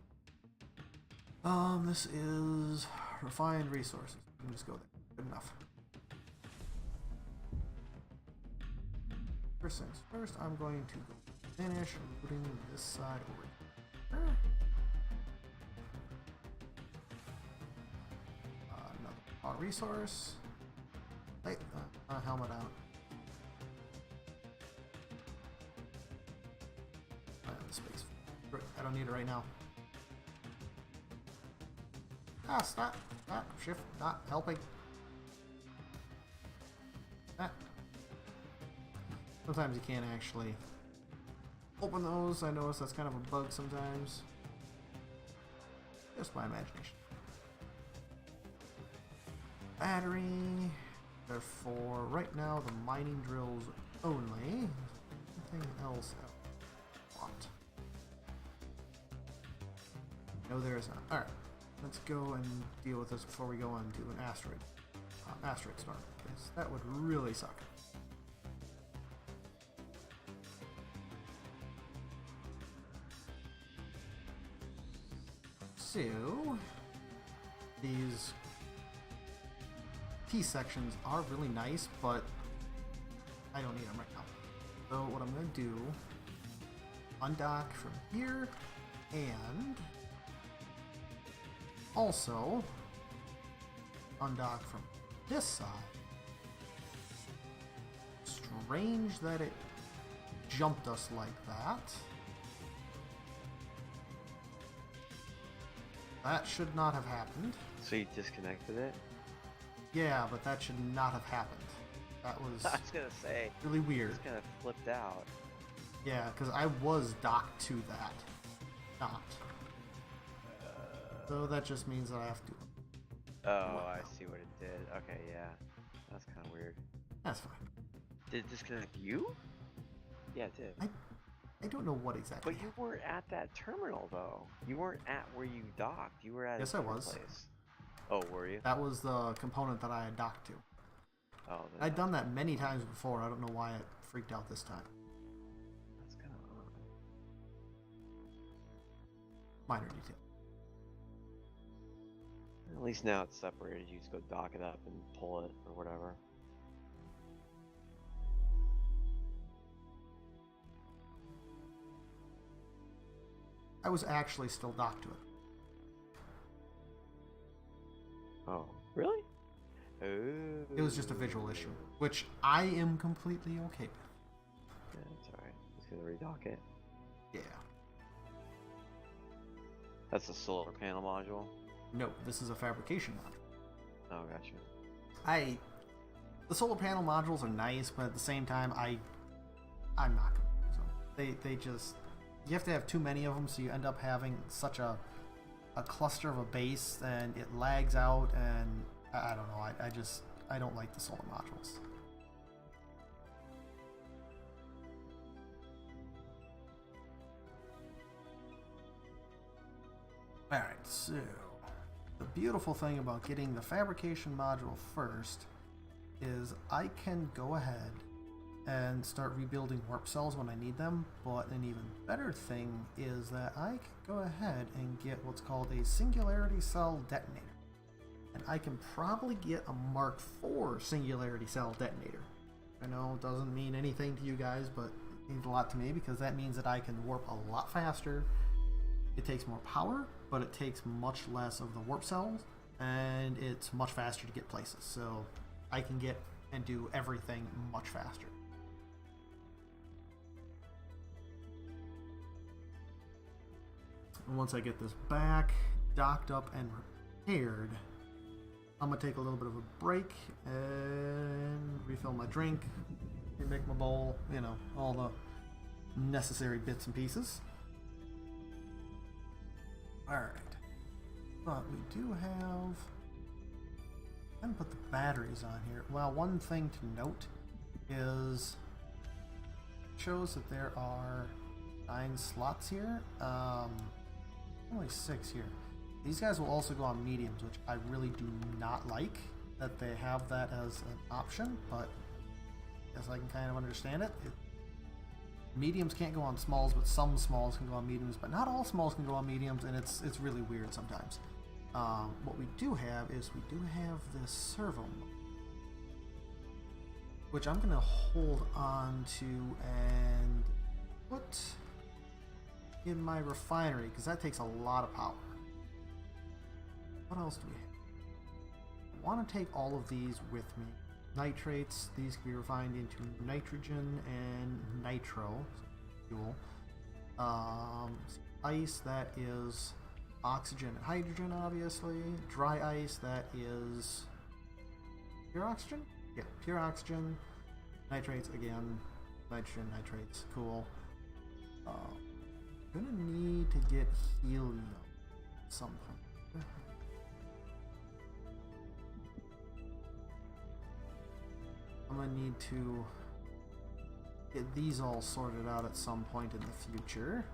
This is refined resources. You can just go there. Good enough. First things first, I'm going to go finish putting this side over here. Another power resource. Hey, helmet out. The space. I don't need it right now. Ah, stop. Shift, not helping. Ah. Sometimes you can't actually open those. I notice that's kind of a bug sometimes. Just my imagination. Battery. Therefore, right now, the mining drills only. Anything else I want? No, there is not. Alright. Let's go and deal with this before we go on to an asteroid storm, because that would really suck. So, these P sections are really nice, but I don't need them right now. So what I'm going to do, undock from here, and also undock from this side. Strange that it jumped us like that. That should not have happened. So you disconnected it? Yeah, but that should not have happened. That was I was gonna say, really weird. it's kind of flipped out. Yeah, because I was docked to that. Not. So that just means that I have to. Oh, I see what it did. Okay, yeah. That's kind of weird. That's fine. Did it disconnect you? Yeah, it did. I don't know what exactly. But you weren't at that terminal, though. You weren't at where you docked. You were at Yes, a I different was. place. Oh, were you? That was the component that I had docked to. Oh, then I'd done that many times before. I don't know why it freaked out this time. that's kind of odd. Minor detail. At least now it's separated. You just go dock it up and pull it or whatever. I was actually still docked to it. Oh, really? Oh. It was just a visual issue, which I am completely okay with. Yeah, that's alright. Just gonna redock it. Yeah. That's a solar panel module? No, this is a fabrication module. Oh, gotcha. The solar panel modules are nice, but at the same time, I'm not going to use them. They just, you have to have too many of them, so you end up having such a a cluster of a base and it lags out, and I don't know. I don't like the solar modules. Alright, so the beautiful thing about getting the fabrication module first is I can go ahead and start rebuilding warp cells when I need them, but an even better thing is that I can go ahead and get what's called a singularity cell detonator. And I can probably get a Mark IV singularity cell detonator. I know it doesn't mean anything to you guys, but it means a lot to me because that means that I can warp a lot faster. It takes more power, but it takes much less of the warp cells, and it's much faster to get places. So I can get and do everything much faster. And once I get this back, docked up, and repaired, I'm going to take a little bit of a break and refill my drink, remake my bowl, you know, all the necessary bits and pieces. Alright. But we do have... I didn't put the batteries on here. Well, one thing to note is it shows that there are 9 slots here. Only 6 here. These guys will also go on mediums, which I really do not like that they have that as an option, but I guess I can kind of understand it. Mediums can't go on smalls, but some smalls can go on mediums, but not all smalls can go on mediums, and it's really weird sometimes. What we do have is we do have this servo mode, which I'm going to hold on to and put in my refinery, because that takes a lot of power. What else do we have? I want to take all of these with me. Nitrates, these can be refined into nitrogen and nitro fuel. Ice, that is oxygen and hydrogen, obviously. Dry ice, that is pure oxygen? Yeah, pure oxygen. Nitrates, again, nitrogen, nitrates, cool. Gonna need to get helium at some point. I'm gonna need to get these all sorted out at some point in the future.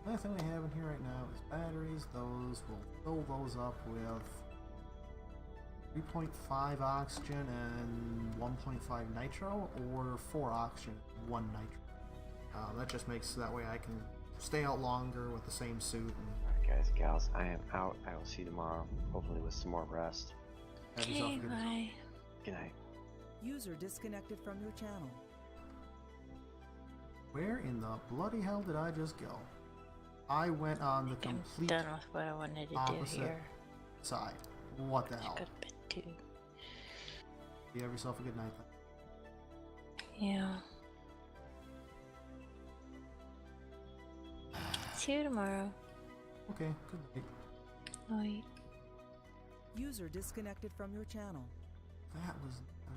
The only thing we have in here right now is batteries. Those, we'll fill those up with 3.5 oxygen and 1.5 nitro, or 4 oxygen and 1 nitro. That just makes that way I can stay out longer with the same suit. And Alright guys, gals, I am out. I will see you tomorrow, hopefully with some more rest. have yourself a Okay, good bye. Good night. User disconnected from your channel. Where in the bloody hell did I just go? I went on the I'm complete done with what I wanted to do opposite here. side. What the I hell? got a bit too. You have yourself a good night then. Yeah. See you tomorrow. Okay, good night. Night. User disconnected from your channel. That was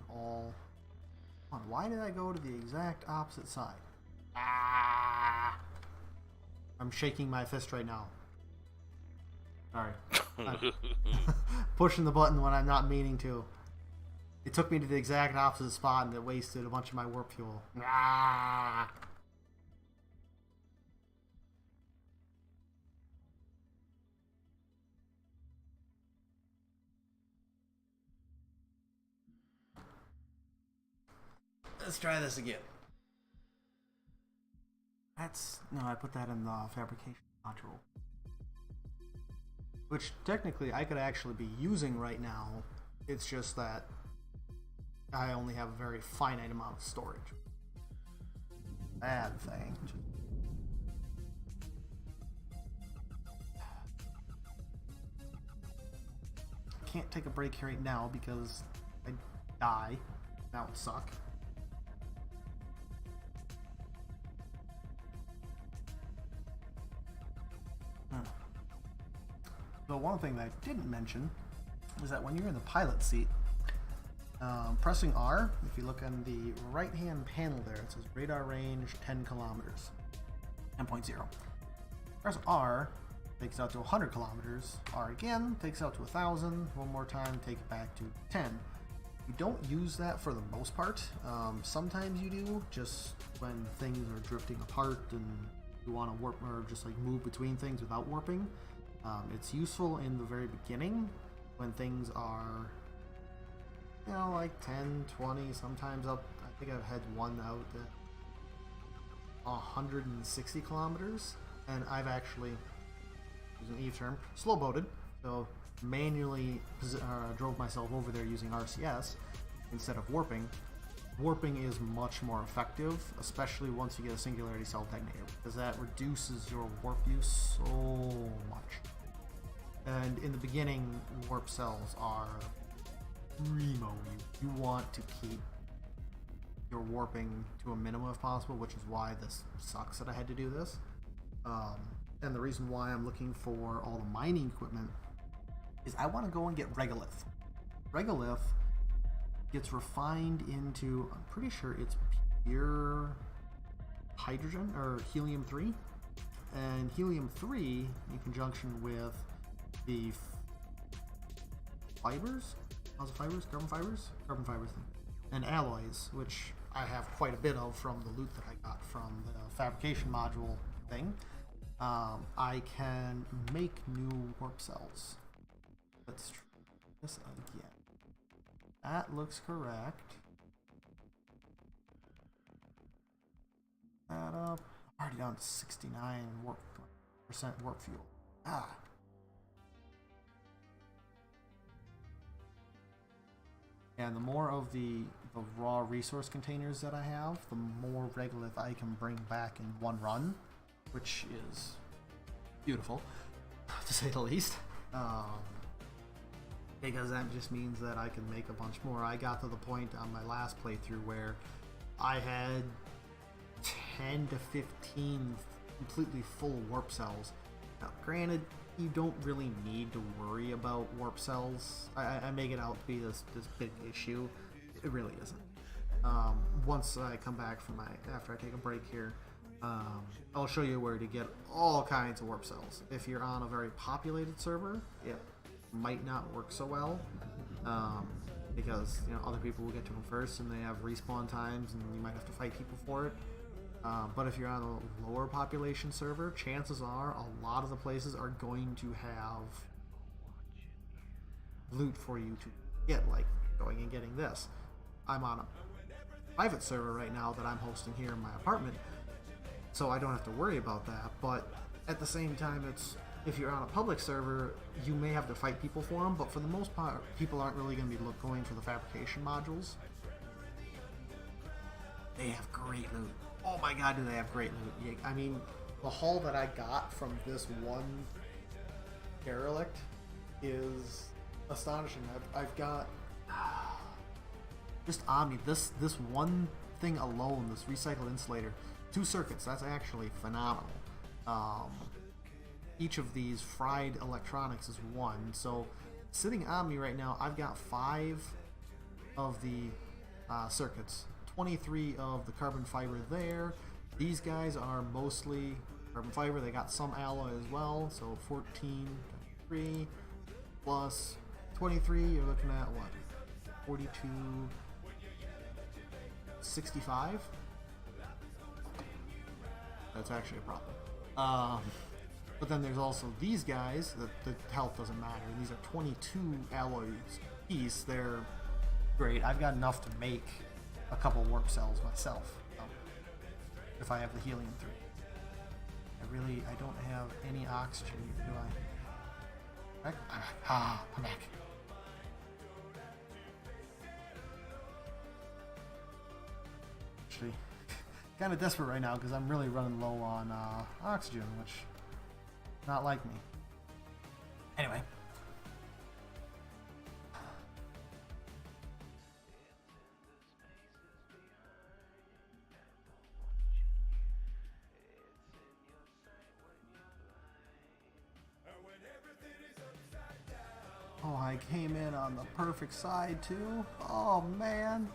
all. Come on, why did I go to the exact opposite side? I'm shaking my fist right now. Sorry. I'm pushing the button when I'm not meaning to. It took me to the exact opposite spot and it wasted a bunch of my warp fuel. Let's try this again. No, I put that in the fabrication module. Which technically I could actually be using right now. It's just that I only have a very finite amount of storage. Bad thing. I can't take a break right now because I die. That would suck. So one thing that I didn't mention is that when you're in the pilot seat, Pressing R, if you look on the right-hand panel there, it says radar range 10 kilometers, 10.0. Press R, takes it out to 100 kilometers. R again, takes it out to 1,000. One more time, take it back to 10. You don't use that for the most part. Sometimes you do, just when things are drifting apart and you want to warp or just like move between things without warping. It's useful in the very beginning when things are, you know, like 10, 20, sometimes up. I think I've had one out at 160 kilometers, and I've actually, using an Eve term, slow boated, so manually drove myself over there using RCS instead of warping. Warping is much more effective, especially once you get a singularity cell detonator, because that reduces your warp use so much. And in the beginning, warp cells are primo. You want to keep your warping to a minimum if possible, which is why this sucks that I had to do this. And the reason why I'm looking for all the mining equipment is I want to go and get regolith. Regolith gets refined into, I'm pretty sure it's pure hydrogen or helium-3. And helium-3 in conjunction with the fibers? How's it fibers? Carbon fibers? Carbon fiber thing. And alloys, which I have quite a bit of from the loot that I got from the fabrication module thing. I can make new warp cells. Let's try this again. That looks correct. That up. Already down to 69% warp fuel. Ah. And the more of the raw resource containers that I have, the more regolith I can bring back in one run, which is beautiful, to say the least. Because that just means that I can make a bunch more. I got to the point on my last playthrough where I had 10 to 15 completely full warp cells. Now, granted, you don't really need to worry about warp cells. I make it out to be this big issue. It really isn't. Once I come back from after I take a break here, I'll show you where to get all kinds of warp cells. If you're on a very populated server, it might not work so well, because, you know, other people will get to them first and they have respawn times and you might have to fight people for it. But if you're on a lower population server, chances are a lot of the places are going to have loot for you to get, like going and getting this. I'm on a private server right now that I'm hosting here in my apartment, so I don't have to worry about that. But at the same time, it's, if you're on a public server, you may have to fight people for them, but for the most part, people aren't really going to be going for the fabrication modules. They have great loot. Oh my god, do they have great loot. I mean, the haul that I got from this one derelict is astonishing. I've got just Omni, this one thing alone, this recycled insulator, 2 circuits, that's actually phenomenal. Each of these fried electronics is 1, so sitting on me right now, I've got 5 of the circuits, 23 of the carbon fiber there. These guys are mostly carbon fiber, they got some alloy as well, so 14, 3 plus 23, you're looking at what? 42, 65? That's actually a problem. But then there's also these guys, the health doesn't matter. These are 22 alloys piece. They're great. I've got enough to make a couple warp cells myself, if I have the helium-3. I don't have any oxygen, do I? I'm back. Actually, kind of desperate right now because I'm really running low on oxygen, which not like me. Anyway. Oh, I came in on the perfect side too. Oh man,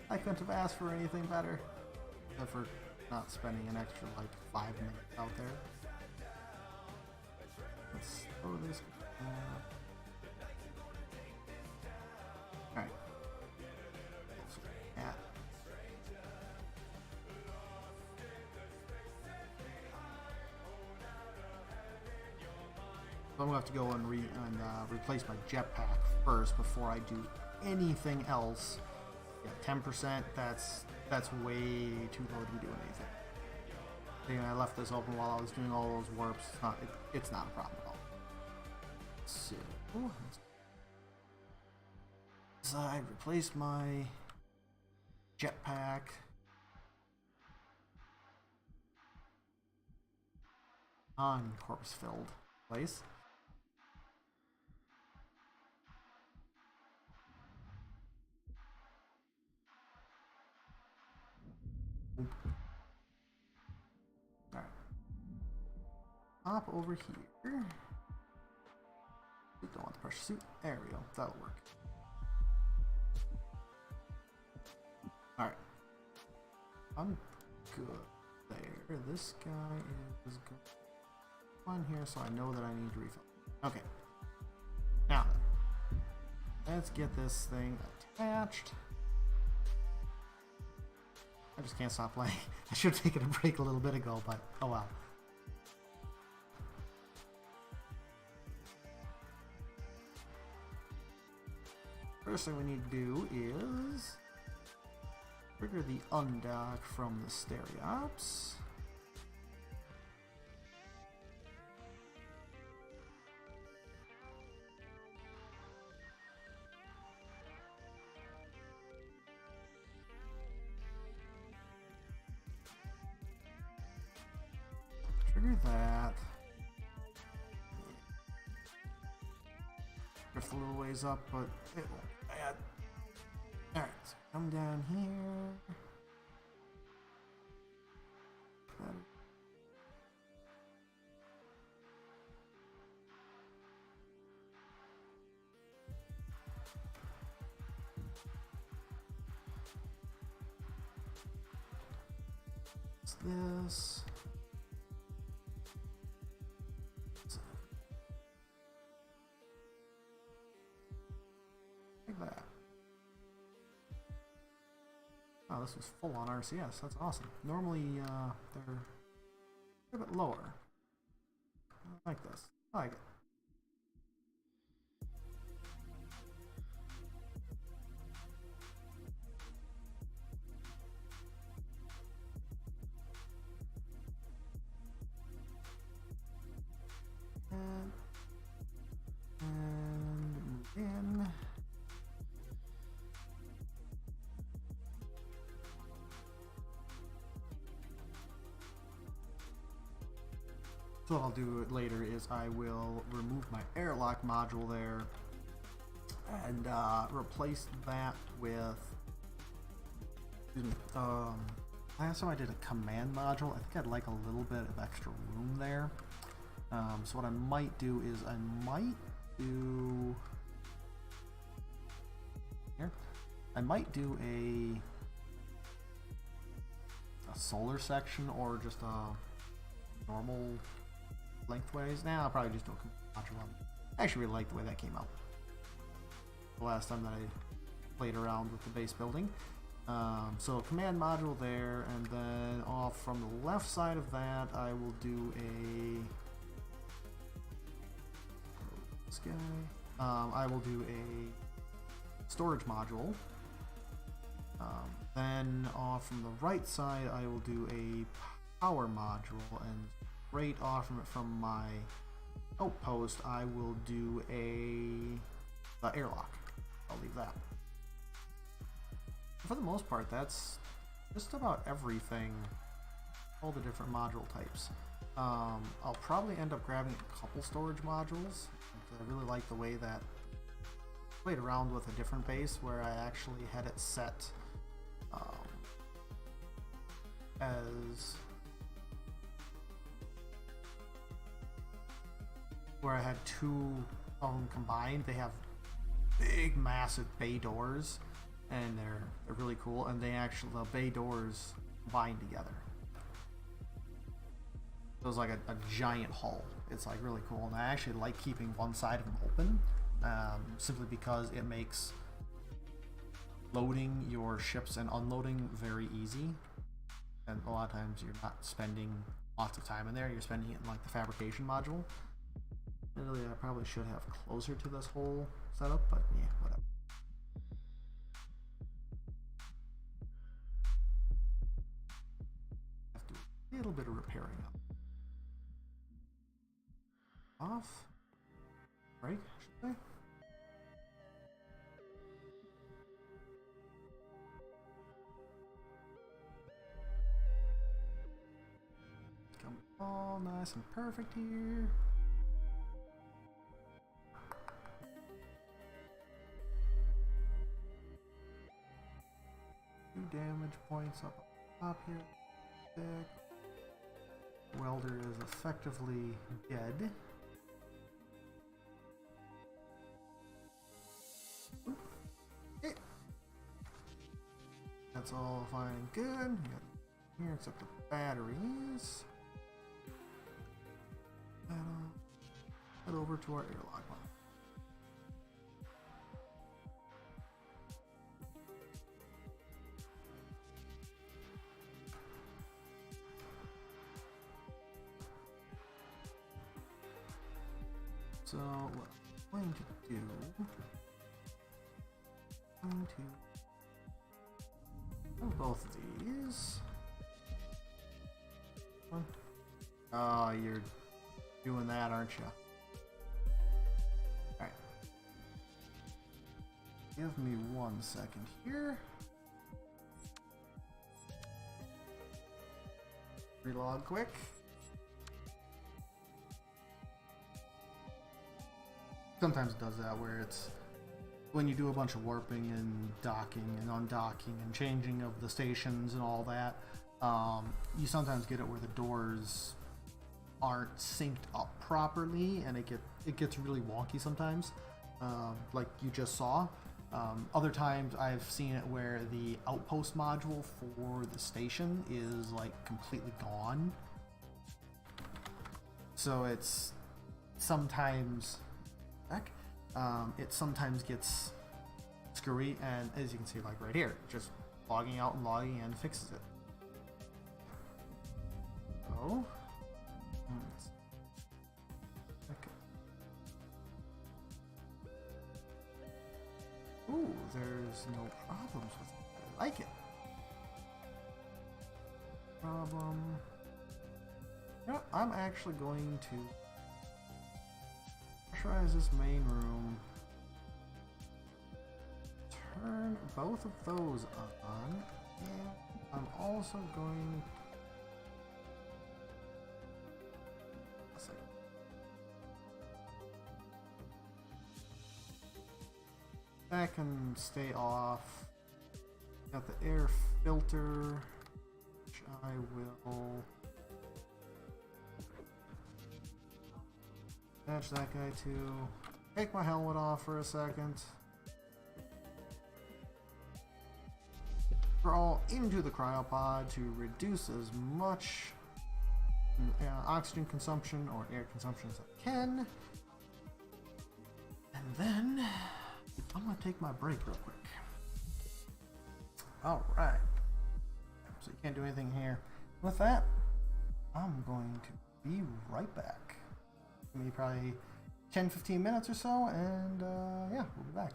I couldn't have asked for anything better. Except for not spending an extra like 5 minutes out there. Let's throw this. Alright. Yeah. So I'm gonna have to go and replace my jetpack first before I do anything else. Yeah, 10%. That's way too low to be doing anything. Again, I left this open while I was doing all those warps. It's not a problem at all. So I replaced my jetpack. On corpse filled place. Alright. Hop over here. Don't want the pressure suit. There we go. That'll work. Alright. I'm good there. This guy is good. On here, so I know that I need to refill. Okay. Now then. Let's get this thing attached. I just can't stop playing. I should have taken a break a little bit ago, but oh well. First thing we need to do is trigger the undock from the stereops. Trigger that. Drift a little ways up, but it won't be bad. Alright, so come down here. What's this? Like that. Oh, this was full on RCS. That's awesome. Normally, they're a bit lower. I like this. I like it. And move in. So what I'll do later is I will remove my airlock module there and replace that with, excuse me, last time I did a command module, I think I'd like a little bit of extra room there. So what I might do is I might do here. I might do a solar section or just a normal lengthways. Now I'll probably just do a module on. I actually really like the way that came out. The last time that I played around with the base building. So command module there, and then off from the left side of that, I will do a. This guy. I will do a storage module. Then off from the right side, I will do a power module, and right off from my outpost, I will do the airlock. I'll leave that. For the most part, that's just about everything. All the different module types. I'll probably end up grabbing a couple storage modules. I really like the way that I played around with a different base where I actually had it set as where I had two of them combined. They have big, massive bay doors, and they're really cool. And they actually, the bay doors bind together. So it's like a giant hull. It's like really cool, and I actually like keeping one side of them open, simply because it makes loading your ships and unloading very easy. And a lot of times you're not spending lots of time in there, you're spending it in like the fabrication module. Really, I probably should have closer to this whole setup, but yeah, whatever. Have to do a little bit of repairing up. Off. Break, should I? Come all nice and perfect here. 2 damage points up top here. Deck. Welder is effectively dead. That's all fine and good. Here, except the batteries. Head over to our airlock line. So what I'm going to do, I'm going to do both of these. Oh, you're doing that, aren't you? Alright. Give me 1 second here. Relog quick. Sometimes it does that where it's when you do a bunch of warping and docking and undocking and changing of the stations and all that, you sometimes get it where the doors aren't synced up properly, and it gets really wonky sometimes, like you just saw. Other times I've seen it where the outpost module for the station is like completely gone. So it's sometimes it sometimes gets screwy, and as you can see, like right here, just logging out and logging in fixes it. So, okay. Ooh, there's no problems with it. I like it. Problem. You know, I'm actually going to pressurize this main room. Turn both of those on, and I'm also going. That can stay off. Got the air filter, which I will patch that guy too. Take my helmet off for a second. Crawl into the cryopod to reduce as much oxygen consumption or air consumption as I can. And then I'm gonna take my break real quick. Alright. So you can't do anything here. With that, I'm going to be right back. Maybe probably 10-15 minutes or so, and yeah, we'll be back.